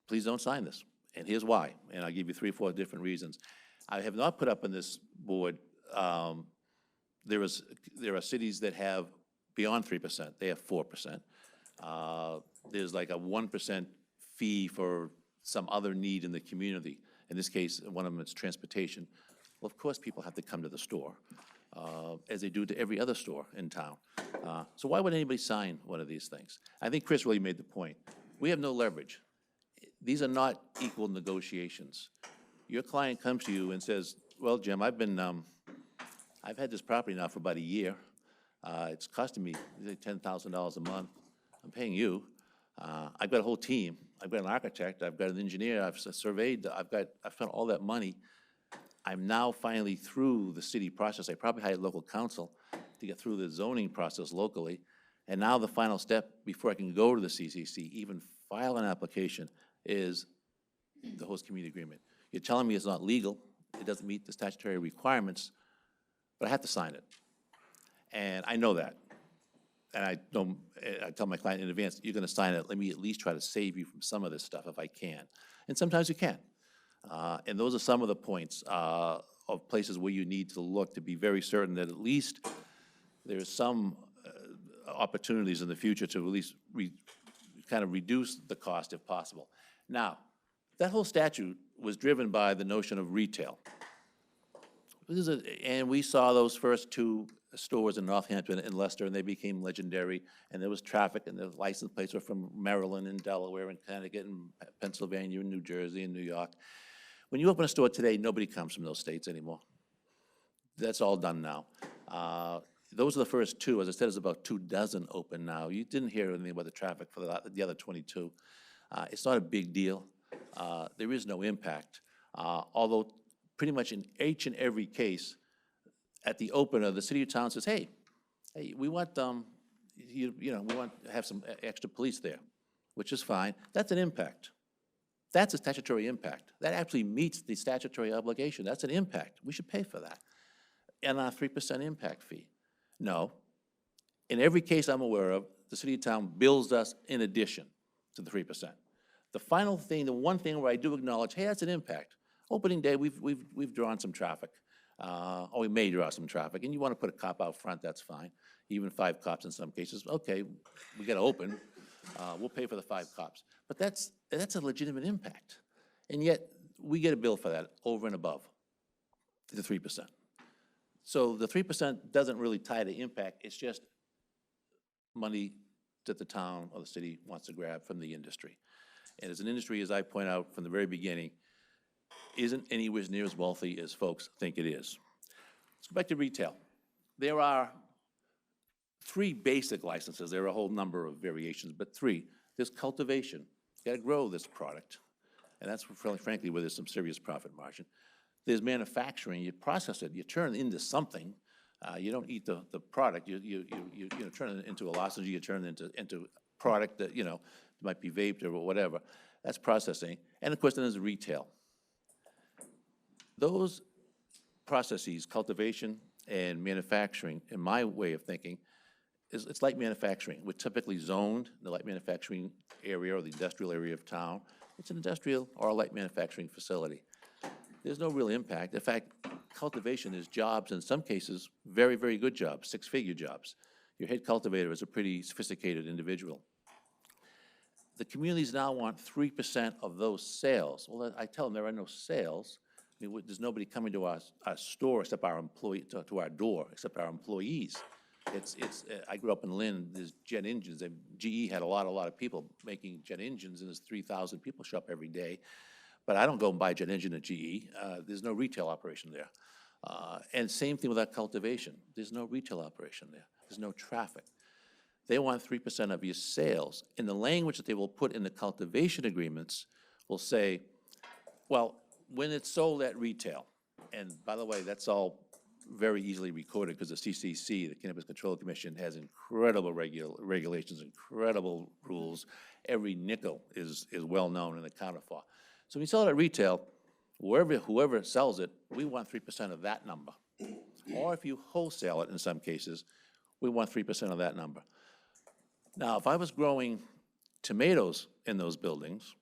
please don't sign this. And here's why. And I'll give you 3 or 4 different reasons. I have not put up on this board, there are cities that have beyond 3%. They have 4%. There's like a 1% fee for some other need in the community. In this case, one of them is transportation. Well, of course, people have to come to the store, as they do to every other store in town. So why would anybody sign one of these things? I think Chris really made the point. We have no leverage. These are not equal negotiations. Your client comes to you and says, well, Jim, I've been I've had this property now for about a year. It's costing me $10,000 a month. I'm paying you. I've got a whole team. I've got an architect. I've got an engineer. I've surveyed. I've spent all that money. I'm now finally through the city process. I probably hired local counsel to get through the zoning process locally. And now the final step before I can go to the CCC, even file an application, is the host community agreement. You're telling me it's not legal, it doesn't meet the statutory requirements, but I have to sign it. And I know that. And I tell my client in advance, you're gonna sign it, let me at least try to save you from some of this stuff if I can. And sometimes you can. And those are some of the points of places where you need to look to be very certain that at least there's some opportunities in the future to at least kind of reduce the cost if possible. Now, that whole statute was driven by the notion of retail. And we saw those first two stores in Northampton and Leicester, and they became legendary, and there was traffic, and the license plates were from Maryland and Delaware and Connecticut and Pennsylvania and New Jersey and New York. When you open a store today, nobody comes from those states anymore. That's all done now. Those are the first two. As I said, there's about 24 open now. You didn't hear anything about the traffic for the other 22. It's not a big deal. There is no impact. Although pretty much in each and every case, at the opener, the city or town says, hey, we want, we want to have some extra police there, which is fine. That's an impact. That's a statutory impact. That actually meets the statutory obligation. That's an impact. We should pay for that. And our 3% impact fee. No. In every case I'm aware of, the city or town bills us in addition to the 3%. The final thing, the one thing where I do acknowledge, hey, that's an impact. Opening day, we've drawn some traffic. Or we may draw some traffic, and you want to put a cop out front, that's fine. Even 5 cops in some cases. Okay, we got to open. We'll pay for the 5 cops. But that's a legitimate impact. And yet, we get a bill for that over and above the 3%. So the 3% doesn't really tie to impact. It's just money that the town or the city wants to grab from the industry. And as an industry, as I point out from the very beginning, isn't anywhere near as wealthy as folks think it is. Let's go back to retail. There are 3 basic licenses. There are a whole number of variations, but 3. There's cultivation. You gotta grow this product. And that's, frankly, where there's some serious profit margin. There's manufacturing. You process it. You turn it into something. You don't eat the product. You turn it into a lozenge. You turn it into product that, might be vaped or whatever. That's processing. And of course, then there's retail. Those processes, cultivation and manufacturing, in my way of thinking, it's light manufacturing. We're typically zoned in the light manufacturing area or the industrial area of town. It's an industrial or a light manufacturing facility. There's no real impact. In fact, cultivation is jobs, in some cases, very, very good jobs, 6-figure jobs. Your head cultivator is a pretty sophisticated individual. The communities now want 3% of those sales. Well, I tell them there are no sales. I mean, there's nobody coming to our store except our employee, to our door, except our employees. I grew up in Lynn, there's jet engines, and GE had a lot of people making jet engines, and there's 3,000 people show up every day. But I don't go and buy a jet engine at GE. There's no retail operation there. And same thing with that cultivation. There's no retail operation there. There's no traffic. They want 3% of your sales. In the language that they will put in the cultivation agreements will say, well, when it's sold at retail, and by the way, that's all very easily recorded because the CCC, the Cannabis Control Commission, has incredible regulations, incredible rules. Every nickel is well known and accounted for. So when you sell it at retail, whoever sells it, we want 3% of that number. Or if you wholesale it in some cases, we want 3% of that number. Now, if I was growing tomatoes in those buildings,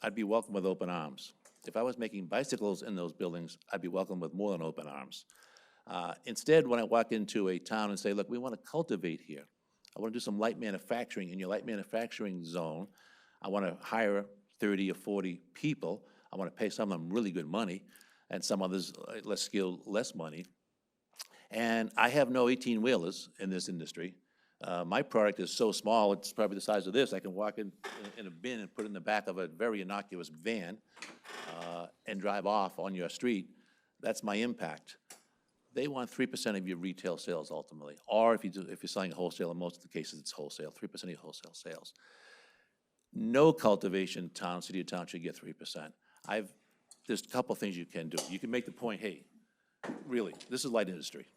I'd be welcome with open arms. If I was making bicycles in those buildings, I'd be welcome with more than open arms. Instead, when I walk into a town and say, look, we want to cultivate here. I want to do some light manufacturing in your light manufacturing zone. I want to hire 30 or 40 people. I want to pay some of them really good money and some others less skilled, less money. And I have no 18-wheelers in this industry. My product is so small, it's probably the size of this. I can walk in a bin and put it in the back of a very innocuous van and drive off on your street. That's my impact. They want 3% of your retail sales ultimately, or if you're selling wholesale, in most of the cases it's wholesale, 3% of your wholesale sales. No cultivation town, city or town should get 3%. There's a couple things you can do. You can make the point, hey, really, this is light industry.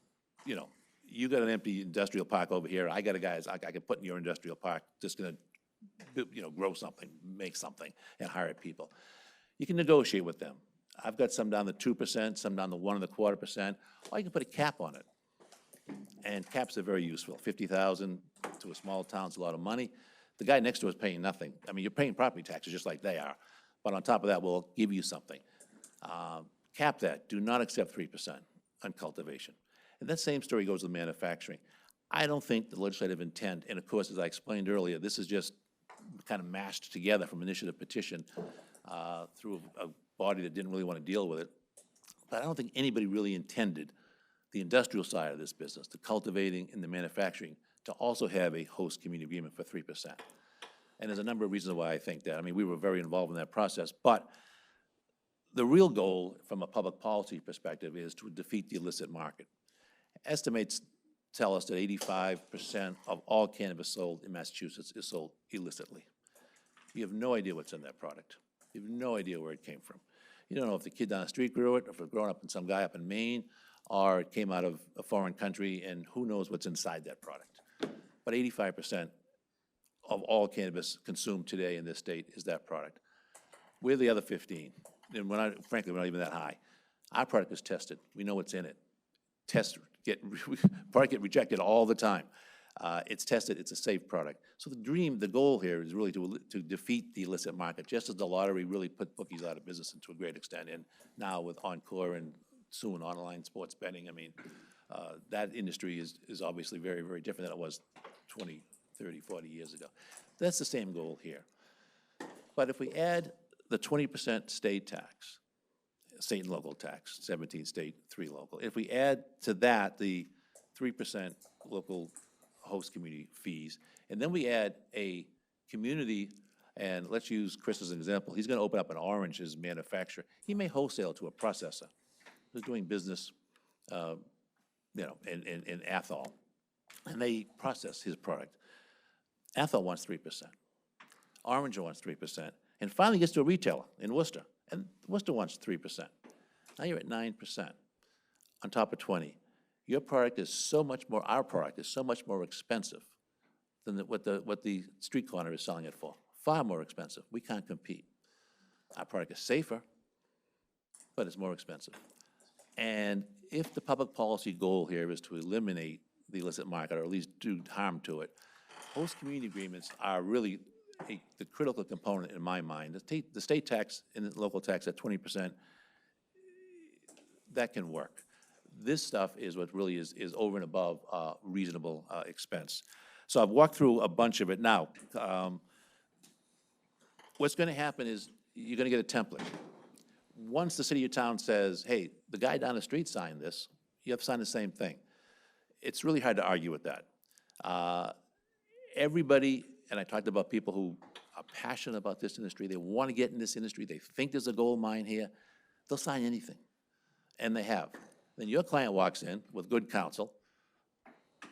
You know, you got an empty industrial park over here, I got a guy I can put in your industrial park, just gonna, you know, grow something, make something, and hire people. You can negotiate with them. I've got some down to 2%, some down to 1.25%, or you can put a cap on it. And caps are very useful. 50,000 to a small town's a lot of money. The guy next to us is paying nothing. I mean, you're paying property taxes just like they are, but on top of that, we'll give you something. Cap that. Do not accept 3% on cultivation. And that same story goes with manufacturing. I don't think the legislative intent, and of course, as I explained earlier, this is just kind of mashed together from initiative petition through a body that didn't really want to deal with it. But I don't think anybody really intended the industrial side of this business, the cultivating and the manufacturing, to also have a host community agreement for 3%. And there's a number of reasons why I think that. I mean, we were very involved in that process, but the real goal from a public policy perspective is to defeat the illicit market. Estimates tell us that 85% of all cannabis sold in Massachusetts is sold illicitly. You have no idea what's in that product. You have no idea where it came from. You don't know if the kid down the street grew it, or if it was grown up in some guy up in Maine, or it came out of a foreign country, and who knows what's inside that product. But 85% of all cannabis consumed today in this state is that product. We're the other 15, and frankly, we're not even that high. Our product is tested. We know what's in it. Product get rejected all the time. It's tested, it's a safe product. So the goal here is really to defeat the illicit market, just as the lottery really put bookies out of business to a great extent, and now with Encore and soon online sports betting, I mean, that industry is obviously very, very different than it was 20, 30, 40 years ago. That's the same goal here. But if we add the 20% state tax, state and local tax, 17 state, 3 local. If we add to that the 3% local host community fees, and then we add a community, and let's use Chris as an example. He's gonna open up an orange as manufacturer. He may wholesale to a processor who's doing business, you know, in Athol, and they process his product. Athol wants 3%. Orange wants 3%, and finally gets to a retailer in Worcester, and Worcester wants 3%. Now you're at 9% on top of 20. Your product is so much more, our product is so much more expensive than what the street corner is selling it for. Far more expensive. We can't compete. Our product is safer, but it's more expensive. And if the public policy goal here is to eliminate the illicit market, or at least do harm to it, host community agreements are really the critical component in my mind. The state tax and the local tax at 20%, that can work. This stuff is what really is over and above reasonable expense. So I've walked through a bunch of it. Now, what's going to happen is you're going to get a template. Once the city or town says, hey, the guy down the street signed this, you have to sign the same thing. It's really hard to argue with that. Everybody, and I talked about people who are passionate about this industry, they want to get in this industry, they think there's a gold mine here, they'll sign anything, and they have. Then your client walks in with good counsel,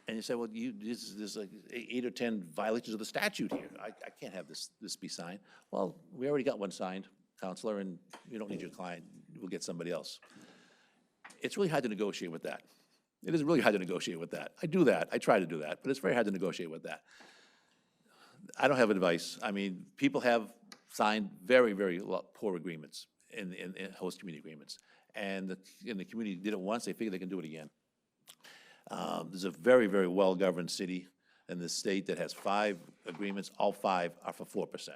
and you say, well, there's like 8 or 10 violations of the statute here. I can't have this be signed. Well, we already got one signed, counselor, and you don't need your client. We'll get somebody else. It's really hard to negotiate with that. It is really hard to negotiate with that. I do that. I try to do that, but it's very hard to negotiate with that. I don't have advice. I mean, people have signed very, very poor agreements in host community agreements. And the community did it once, they figure they can do it again. There's a very, very well-governed city in the state that has 5 agreements. All 5 are for 4%.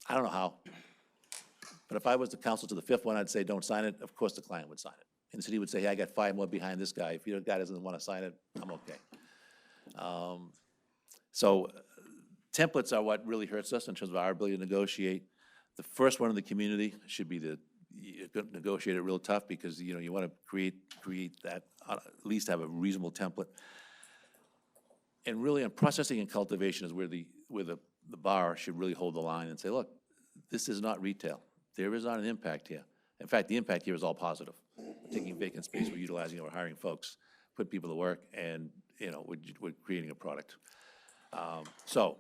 I don't know how. But if I was the counsel to the 5th one, I'd say, don't sign it. Of course the client would sign it. And the city would say, hey, I got 5 more behind this guy. If your guy doesn't want to sign it, I'm okay. So templates are what really hurts us in terms of our ability to negotiate. The first one in the community should be you're going to negotiate it real tough, because you want to create that, at least have a reasonable template. And really, on processing and cultivation is where the bar should really hold the line and say, look, this is not retail. There is not an impact here. In fact, the impact here is all positive. taking vacant space, we're utilizing it, we're hiring folks, put people to work, and, you know, we're creating a product. So,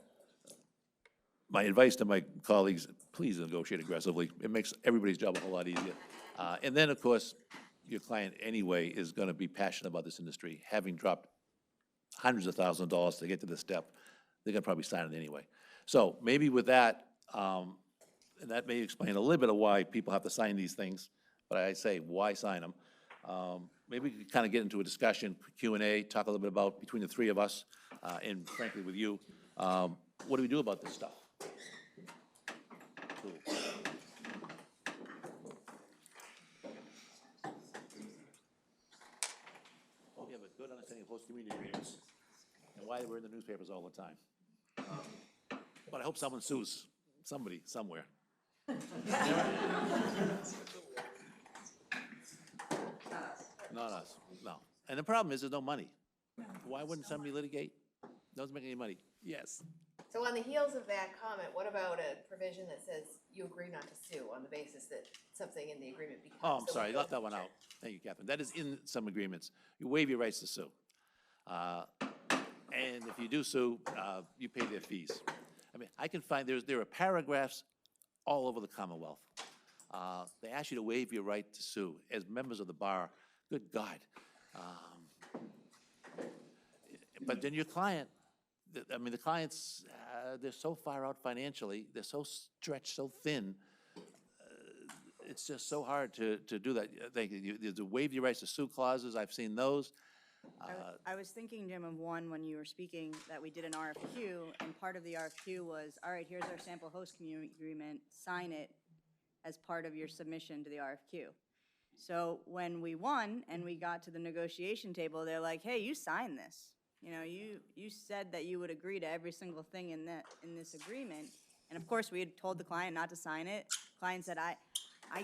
my advice to my colleagues, please negotiate aggressively. It makes everybody's job a whole lot easier. And then, of course, your client anyway is gonna be passionate about this industry. Having dropped hundreds of thousands of dollars to get to this step, they're gonna probably sign it anyway. So maybe with that, and that may explain a little bit of why people have to sign these things, but I say, why sign them? Maybe we could kind of get into a discussion, Q&A, talk a little bit about, between the three of us, and frankly with you, what do we do about this stuff? Cool. We have a good understanding of host community agreements and why we're in the newspapers all the time. But I hope someone sues somebody, somewhere. Not us, no. And the problem is, there's no money. Why wouldn't somebody litigate? Doesn't make any money. Yes. So on the heels of that comment, what about a provision that says you agree not to sue on the basis that something in the agreement becomes? Oh, I'm the sorry, I legal left that one picture? out. Thank you, Catherine. That is in some agreements. You waive your rights to sue. And if you do sue, you pay their fees. I mean, I can find, there are paragraphs all over the Commonwealth. They ask you to waive your right to sue. As members of the bar, good God. But then your client, I mean, the clients, they're so far out financially, they're so stretched, so thin, it's just so hard to do that. The waive your rights to sue clauses, I've seen those. I was thinking, Jim, of one when you were speaking that we did an RFQ, and part of the RFQ was, all right, here's our sample host community agreement, sign it as part of your submission to the RFQ. So when we won and we got to the negotiation table, they're like, hey, you signed this. You know, you said that you would agree to every single thing in this agreement. And of course, we had told the client not to sign it. Client said, I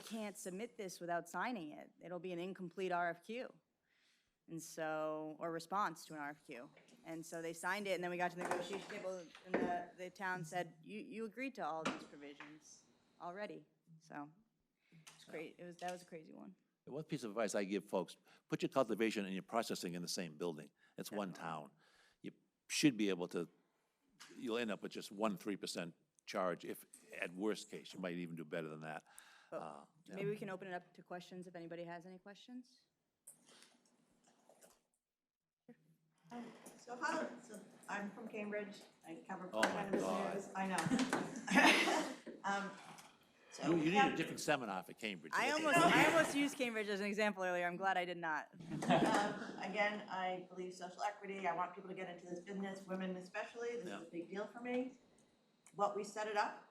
can't submit this without signing it. It'll be an incomplete RFQ. And so, or response to an RFQ. And so they signed it, and then we got to the negotiation table, and the town said, you agreed to all these provisions already. So, it's great. That was a crazy one. One piece of advice I give folks, put your cultivation and your processing in the same building. It's one town. You should be able to, you'll end up with just 3% charge. If, at worst case, you might even do better than that. Yeah. Maybe we can open it up to questions if anybody has any questions. So I'm from Cambridge. I cover Oh, my cannabis God. news. I know. So You we need have- a different seminar for Cambridge. I almost used Cambridge as an example earlier. I'm glad I did not. Again, I believe social equity. I want people to get into this business, women especially. This is a big deal for me. What we set it up,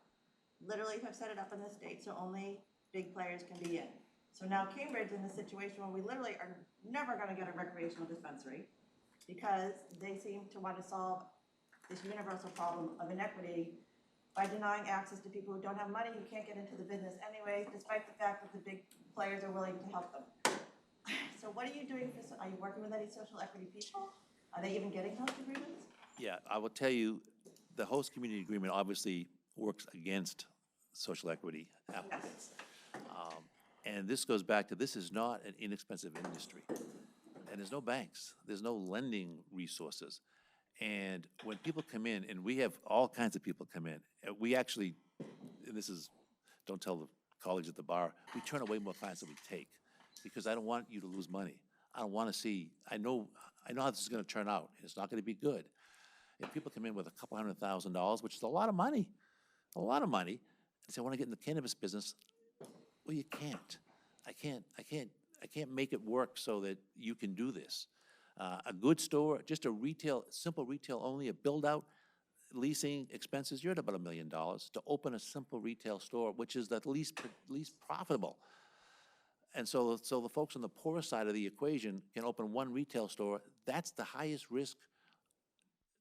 literally have set it up in the state so only big players can be in. So now Cambridge in the situation where we literally are never going to get a recreational dispensary because they seem to want to solve this universal problem of inequity by denying access to people who don't have money, who can't get into the business anyway, despite the fact that the big players are willing to help them. So what are you doing are you working with any social equity people? Are they even getting host agreements? Yeah, I will tell you, the host community agreement obviously works against social equity applicants. And this goes back to, this is not an inexpensive industry. And there's no banks, there's no lending resources. And when people come in, and we have all kinds of people come in, we actually, and this is, don't tell the colleagues at the bar, we turn away more clients than we take, because I don't want you to lose money. I don't want to see, I know how this is going to turn out. It's not going to be good. If people come in with a couple $100,000, which is a lot of money, and say, I want to get in the cannabis business, well, you can't. I can't make it work so that you can do this. A good store, just a retail, simple retail only, a build-out, leasing expenses, you're at about $1 million to open a simple retail store, which is the least profitable. And so the folks on the poorer side of the equation can open one retail store. That's the highest risk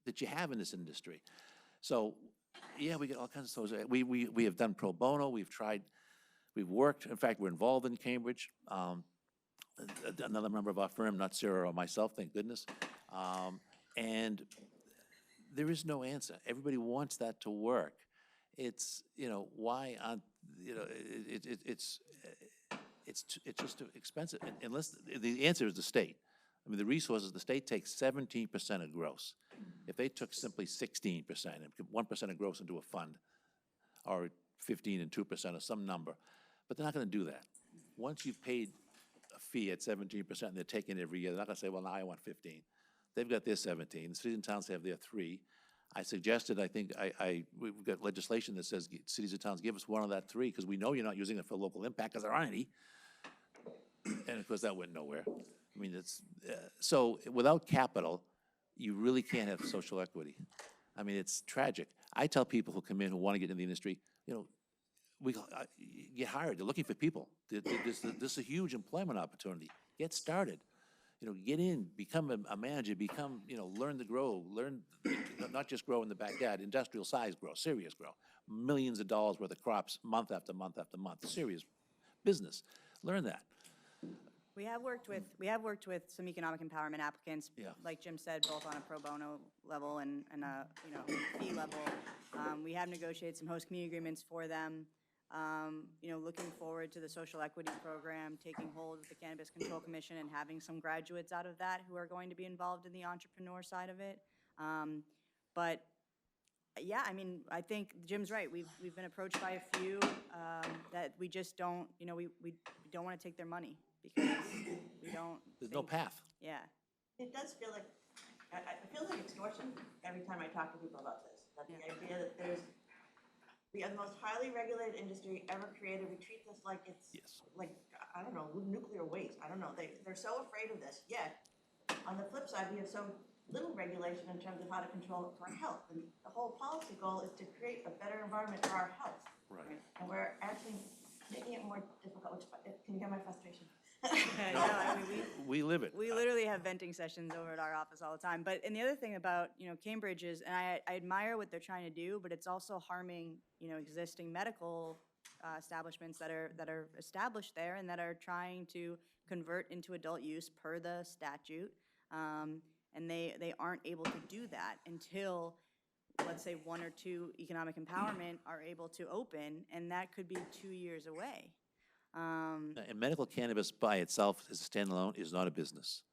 that you have in this industry. So, yeah, we get all kinds of stores. We have done pro bono. We've worked. In fact, we're involved in Cambridge. Another member of our firm, not Sarah or myself, thank goodness. And there is no answer. Everybody wants that to work. It's, why aren't, it's, it's just too expensive. And unless, the answer is the state. I mean, the resources, the state takes 17% of gross. If they took simply 16% and put 1% of gross into a fund, or 15 and 2% or some number, but they're not gonna do that. Once you've paid a fee at 17% and they're taking it every year, they're not gonna say, well, now I want 15. They've got their 17, the cities and towns have their 3. I suggested, I think, we've got legislation that says cities and towns give us one of that 3, because we know you're not using it for local impact, because there aren't any. And of course, that went nowhere. I mean, so without capital, you really can't have social equity. I mean, it's tragic. I tell people who come in who want to get in the industry, you know, get hired. They're looking for people. This is a huge employment opportunity. Get started. You know, get in, become a manager, learn to grow, not just grow in the backyard, industrial size grow, serious grow. Millions of dollars worth of crops, month after month after month, serious business. Learn that. We have worked with some economic empowerment applicants, Yeah. like Jim said, both on a pro bono level and a fee level. We have negotiated some host community agreements for them. Looking forward to the social equity program taking hold with the Cannabis Control Commission and having some graduates out of that who are going to be involved in the entrepreneur side of it. But yeah, I mean, I think Jim's right. We've been approached by a few that we just don't, we don't want to take their money because we don't. There's no path. Yeah. It does feel like, it feels like extortion every time I talk to people about this. That the idea that we are the most highly regulated industry ever created. We treat this like it's, like, I don't know, nuclear waste. I don't know. They're so afraid of this. Yet, on the flip side, we have so little regulation in terms of how to control it for our health. And the whole policy goal is to create a better environment for our health. Right. And we're actually making it more difficult, which, can you get my frustration? No, I mean, We live it. we literally have venting sessions over at our office all the time. And the other thing about, Cambridge is, and I admire what they're trying to do, but it's also harming, existing medical establishments that are established there and that are trying to convert into adult use per the statute. And they aren't able to do that until, let's say, 1 or 2 economic empowerment are able to open, and that could be 2 years away. And medical cannabis by itself as a standalone is not a business.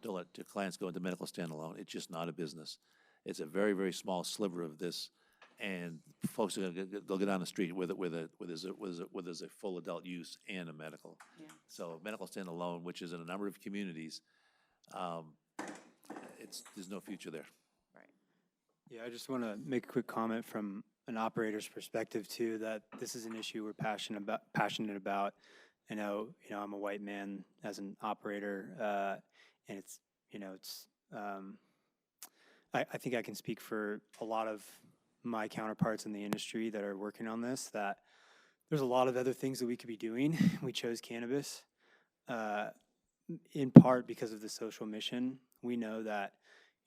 Don't let your clients go into medical standalone. It's just not a business. It's a very, very small sliver of this, and folks are they'll get on the street with there's a full adult use and a medical. Yeah. So medical standalone, which is in a number of communities, there's no future there. Right. Yeah, I just want to make a quick comment from an operator's perspective too, that this is an issue we're passionate about. I know, I'm a white man as an operator, and I think I can speak for a lot of my counterparts in the industry that are working on this, that there's a lot of other things that we could be doing. We chose cannabis, in part because of the social mission. We know that,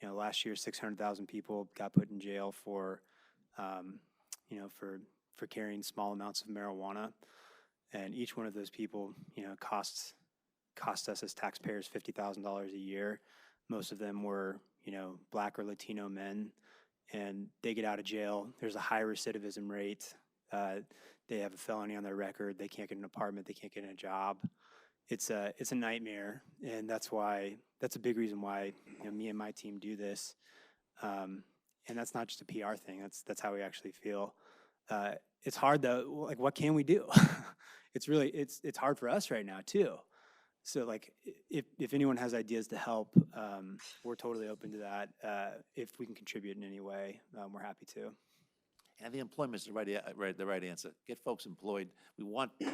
last year 600,000 people got put in jail for carrying small amounts of marijuana, and each one of those people, cost us as taxpayers $50,000 a year. Most of them were, Black or Latino men, and they get out of jail. There's a high recidivism rate. They have a felony on their record. They can't get an apartment. They can't get a job. It's a nightmare, and that's a big reason why me and my team do this. And that's not just a PR thing. That's how we actually feel. It's hard though. Like, what can we do? It's hard for us right now too. So like, if anyone has ideas to help, we're totally open to that. If we can contribute in any way, we're happy to. And the employment is the right answer. Get folks employed. We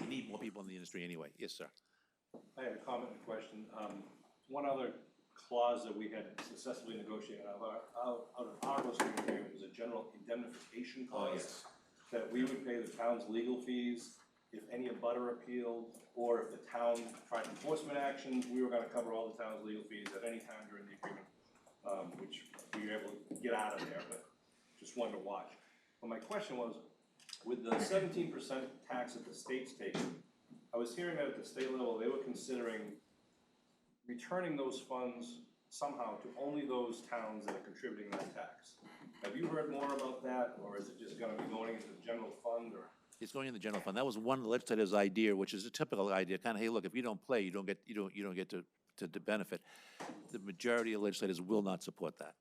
need more people in the industry anyway. Yes, sir. I have a comment and a question. One other clause that we had successfully negotiated out of our listening agreement was a general indemnification clause. That we would pay the town's legal fees if any abutter appealed, or if the town tried enforcement actions, we were gonna cover all the town's legal fees at any time during the agreement, which we were able to get out of there, but just wanted to watch. But my question was, with the 17% tax that the state's taking, I was hearing that at the state level, they were considering returning those funds somehow to only those towns that are contributing that tax. Have you heard more about that, or is it just gonna be going into the general fund, or? It's going in the general fund. That was one of the legislators' idea, which is a typical idea, kind of, hey, look, if you don't play, you don't get to benefit. The majority of legislators will not support that.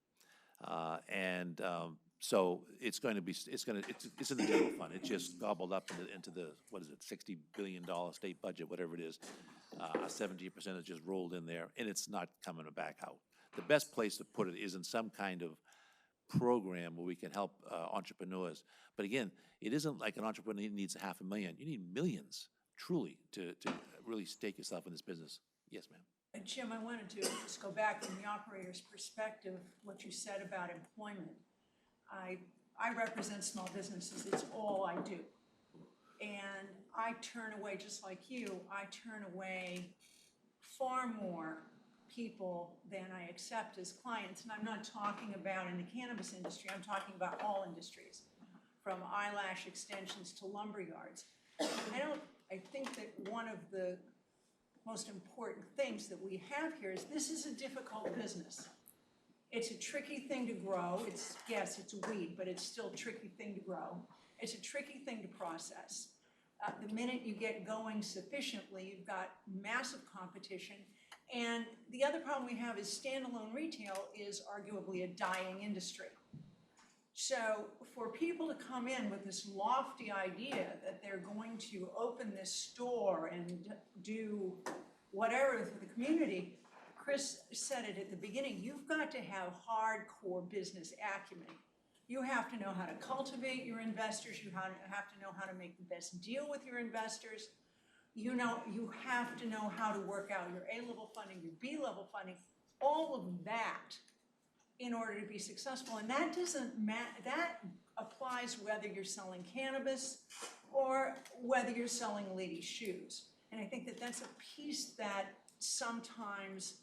So it's in the general fund. It's just gobbled up into the, what is it, $60 billion state budget, whatever it is. 70% is just rolled in there, and it's not coming back out. The best place to put it is in some kind of program where we can help entrepreneurs. But again, it isn't like an entrepreneur needs $500,000. You need millions, truly, to really stake yourself in this business. Yes, ma'am. Jim, I wanted to just go back from the operator's perspective, what you said about employment. I represent small businesses, it's all I do. And I turn away, just like you, I turn away far more people than I accept as clients. And I'm not talking about in the cannabis industry, I'm talking about all industries, from eyelash extensions to lumber yards. I think that one of the most important things that we have here is this is a difficult business. It's a tricky thing to grow. Yes, it's a weed, but it's still a tricky thing to grow. It's a tricky thing to process. The minute you get going sufficiently, you've got massive competition. And the other problem we have is standalone retail is arguably a dying industry. So for people to come in with this lofty idea that they're going to open this store and do whatever for the community, Chris said it at the beginning, you've got to have hardcore business acumen. You have to know how to cultivate your investors. You have to know how to make the best deal with your investors. You have to know how to work out your A-level funding, your B-level funding, all of that in order to be successful. And that that applies whether you're selling cannabis or whether you're selling ladies' shoes. And I think that that's a piece that sometimes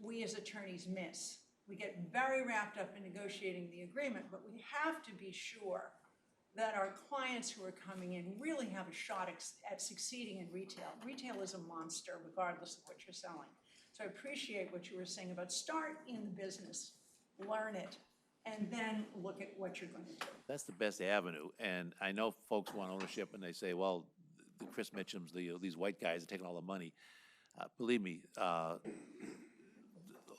we as attorneys miss. We get very wrapped up in negotiating the agreement, but we have to be sure that our clients who are coming in really have a shot at succeeding in retail. Retail is a monster regardless of what you're selling. So I appreciate what you were saying about start in the business, learn it, and then look at what you're going to do. That's the best avenue, and I know folks want ownership and they say, well, the Chris Mitchums, these white guys are taking all the money. Believe me, a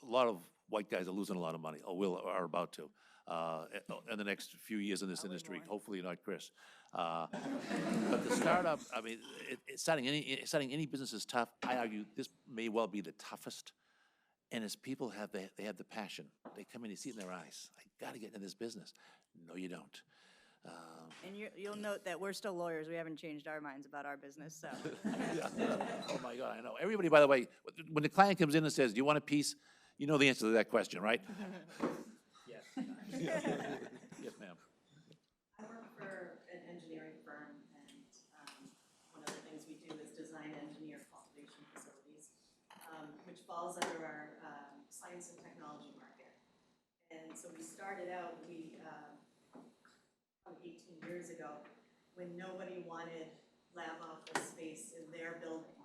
lot of white guys are losing a lot of money, or are about to, in the next few years in this industry. Hopefully not Chris. But the startup, I mean, starting any business is tough. I argue this may well be the toughest. And as people have the passion, they come in, you see it in their eyes. I got to get into this business. No, you don't. And you'll note that we're still lawyers. We haven't changed our minds about our business, so. Oh my God, I know. Everybody, by the way, when the client comes in and says, do you want a piece? You know the answer to that question, right? Yes. Yes, ma'am. I work for an engineering firm, and one of the things we do is design engineer cultivation facilities, which falls under our science and technology market. And so we started out, probably 18 years ago, when nobody wanted lab office space in their building.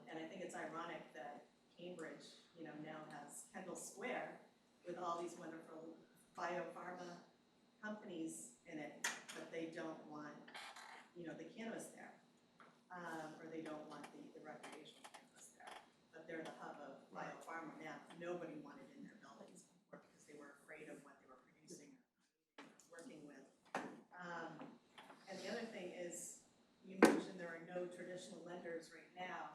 And I think it's ironic that Cambridge, now has Kendall Square with all these wonderful biopharma companies in it, but they don't want, the cannabis there, or they don't want the recreational cannabis there. But they're the hub of biopharma now. Nobody wanted in their buildings before because they were afraid of what they were producing or working with. And the other thing is, you mentioned there are no traditional lenders right now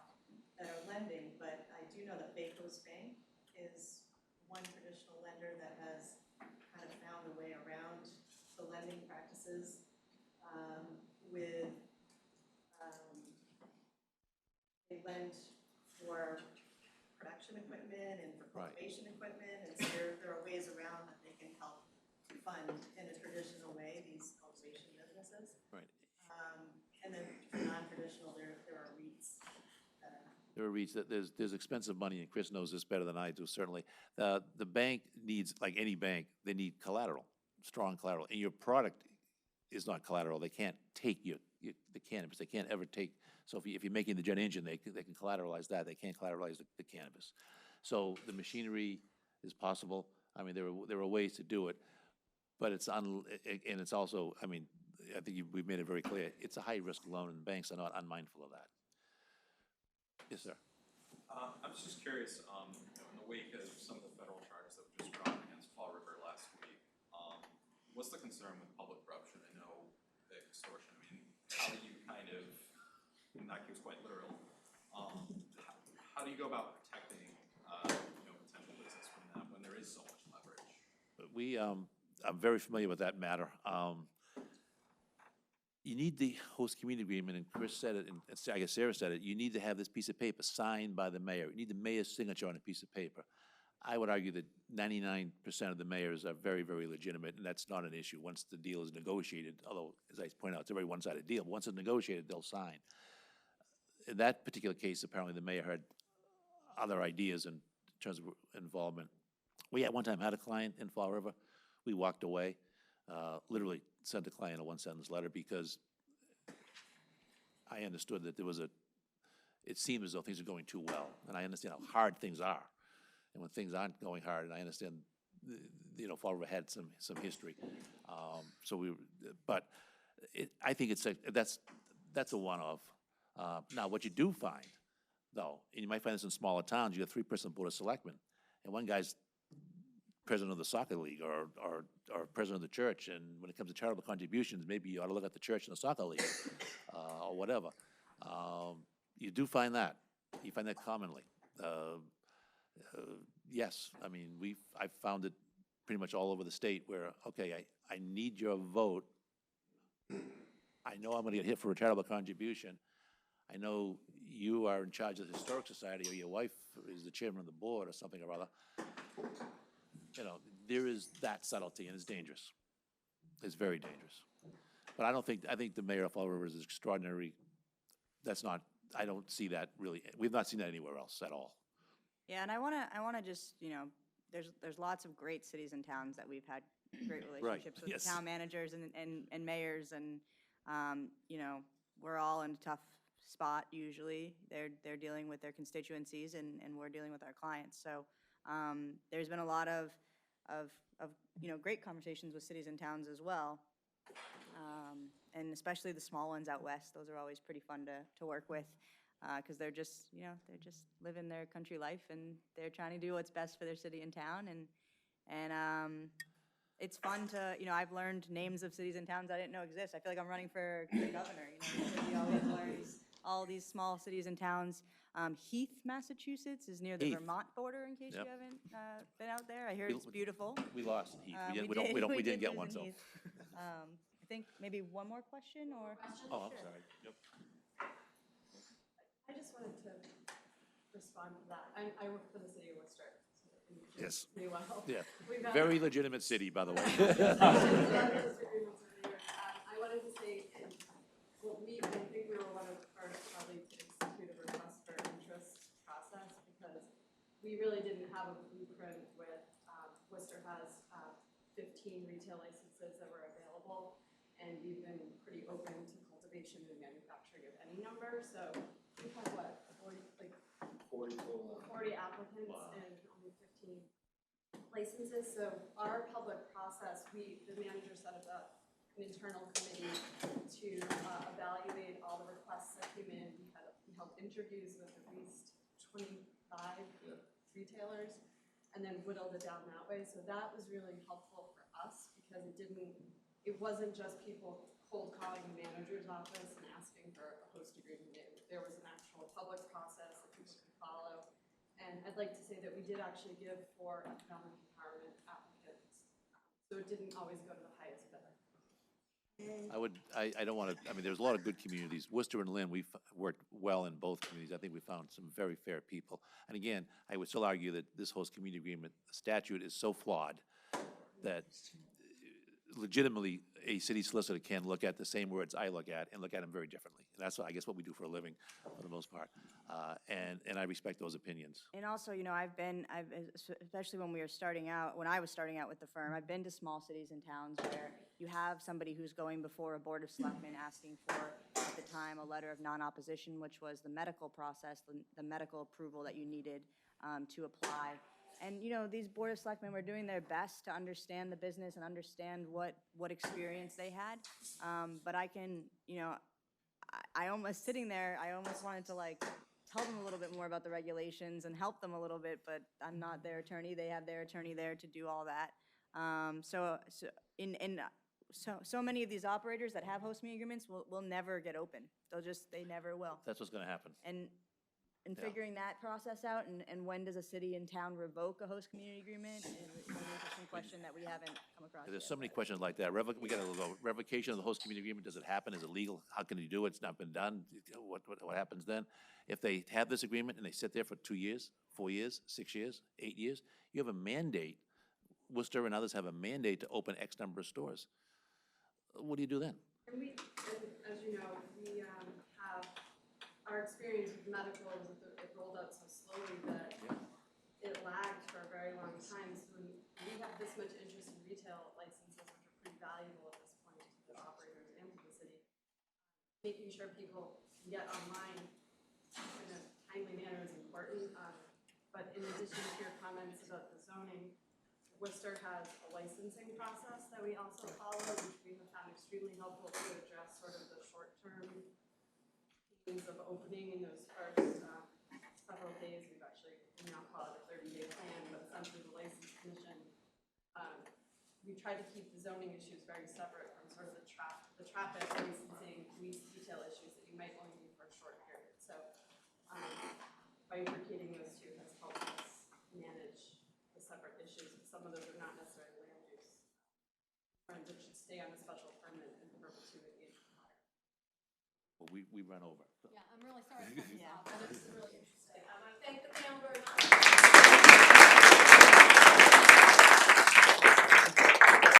that are lending, but I do know that Bakos Bank is one traditional lender that has kind of found a way around the lending practices with, they lend for production equipment and for cultivation equipment, and so there are ways around that they can help fund in a traditional way these cultivation businesses. Right. And then for non-traditional, there are REITs. There are REITs. There's expensive money, and Chris knows this better than I do, certainly. The bank needs, like any bank, they need collateral, strong collateral. And your product is not collateral. They can't take the cannabis. They can't ever take. So if you're making the jet engine, they can collateralize that. They can't collateralize the cannabis. So the machinery is possible. I mean, there are ways to do it, but it's also, I mean, I think we've made it very clear, it's a high-risk loan, and banks are not unmindful of that. Yes, sir. I was just curious, in the wake of some of the federal charges that were just brought against Fall River last week, what's the concern with public corruption? I know the extortion, I mean, how do you kind of, in that case, quite literal, how do you go about protecting, potential business from that when there is so much leverage? I'm very familiar with that matter. You need the host community agreement, and Chris said it, and I guess Sarah said it, you need to have this piece of paper signed by the mayor. You need the mayor's signature on a piece of paper. I would argue that 99% of the mayors are very, very legitimate, and that's not an issue once the deal is negotiated, although, as I point out, it's a very one-sided deal. Once it's negotiated, they'll sign. In that particular case, apparently the mayor had other ideas in terms of involvement. We at one time had a client in Fall River. We walked away, literally sent the client a one-sentence letter because I understood that it seemed as though things are going too well, and I understand how hard things are. And when things aren't going hard, and I understand, Fall River had some history. I think that's a one-off. Now, what you do find, though, and you might find this in smaller towns, you have a 3-person board of selectmen, and one guy's president of the soccer league or president of the church, and when it comes to charitable contributions, maybe you ought to look at the church and the soccer league or whatever. You do find that. You find that commonly. Yes, I mean, I've found it pretty much all over the state where, okay, I need your vote. I know I'm going to get hit for a charitable contribution. I know you are in charge of the Historic Society, or your wife is the chairman of the board or something or other. There is that subtlety, and it's dangerous. It's very dangerous. But I think the mayor of Fall River is extraordinary. I don't see that really, we've not seen that anywhere else at all. Yeah, and I wanna just, there's lots of great cities and towns that we've had great relationships with yes. the town managers and mayors, and, we're all in a tough spot usually. They're dealing with their constituencies, and we're dealing with our clients. So there's been a lot of great conversations with cities and towns as well. And especially the small ones out west, those are always pretty fun to work with, because they're just living their country life, and they're trying to do what's best for their city and town. And it's fun to, I've learned names of cities and towns I didn't know exist. I feel like I'm running for governor. He always learns all these small cities and towns. Heath, Massachusetts is near the Heath. Vermont border, in case Yep. you haven't been out there. I hear it's beautiful. We lost Heath. We We didn't get lose one, in so. Heath. I think maybe one more question, or? Oh, I'm sorry. Yep. I just wanted to respond to that. I work for the city of Worcester. So you know Yes. pretty well. Yeah. We've had- Very legitimate city, by the way. I wanted to say, I think we were one of the first probably to execute a request for interest process, because we really didn't have a blueprint with, Worcester has 15 retail licenses that were available, and we've been pretty open to cultivation and manufacturing of any number, so we've had 40 applicants and only 15 licenses. So our public process, the manager set up an internal committee to evaluate all the requests that came in. We held interviews with at least 25 retailers, and then whittled it down that way. So that was really helpful for us, because it wasn't just people cold calling the manager's office and asking for a host agreement. There was an actual public process that people could follow. And I'd like to say that we did actually give 4 economic empowerment applicants. So it didn't always go to the highest bidder. I don't want to, there's a lot of good communities. Worcester and Lynn, we've worked well in both communities. I think we found some very fair people. And again, I would still argue that this host community agreement statute is so flawed that legitimately a city solicitor can look at the same words I look at and look at them very differently. And that's, I guess, what we do for a living for the most part. And I respect those opinions. And also, especially when I was starting out with the firm, I've been to small cities and towns where you have somebody who's going before a board of selectmen asking for, at the time, a letter of non-opposition, which was the medical process, the medical approval that you needed to apply. And, you know, these Board of Selectmen were doing their best to understand the business and understand what experience they had. But I can, you know, I almost, sitting there, I almost wanted to like tell them a little bit more about the regulations and help them a little bit, but I'm not their attorney. They have their attorney there to do all that. So many of these operators that have host community agreements will never get open. They never will. That's what's gonna happen. And Yeah. figuring that process out, and when does a city and town revoke a host community agreement, is an interesting question that we haven't come across There's yet, so many but- questions like that. We gotta go, revocation of the host community agreement, does it happen? Is it legal? How can you do it? It's not been done. What happens then? If they have this agreement and they sit there for 2 years, 4 years, 6 years, 8 years, you have a mandate. Worcester and others have a mandate to open X number of stores. What do you do then? And as you know, we have, our experience with medical is that it rolled out so slowly that it lagged for a very long time. So we have this much interest in retail licenses, which are pretty valuable at this point to the operators and to the city. Making sure people can get online in a timely manner is important. But in addition to your comments about the zoning, Worcester has a licensing process that we also follow, which we have found extremely helpful to address sort of the short-term means of opening in those first several days. We now call it a 30-day plan, but essentially the license commission, we try to keep the zoning issues very separate from sort of the traffic licensing, police detail issues that you might only need for a short period. So bifurcating those two has helped us manage the separate issues. Some of those are not necessarily land use, that should stay on a special permit in perpetuity. Well, we run over. Yeah, I'm really sorry to cut this Yeah. off, but it's really interesting. I thank the panel very much.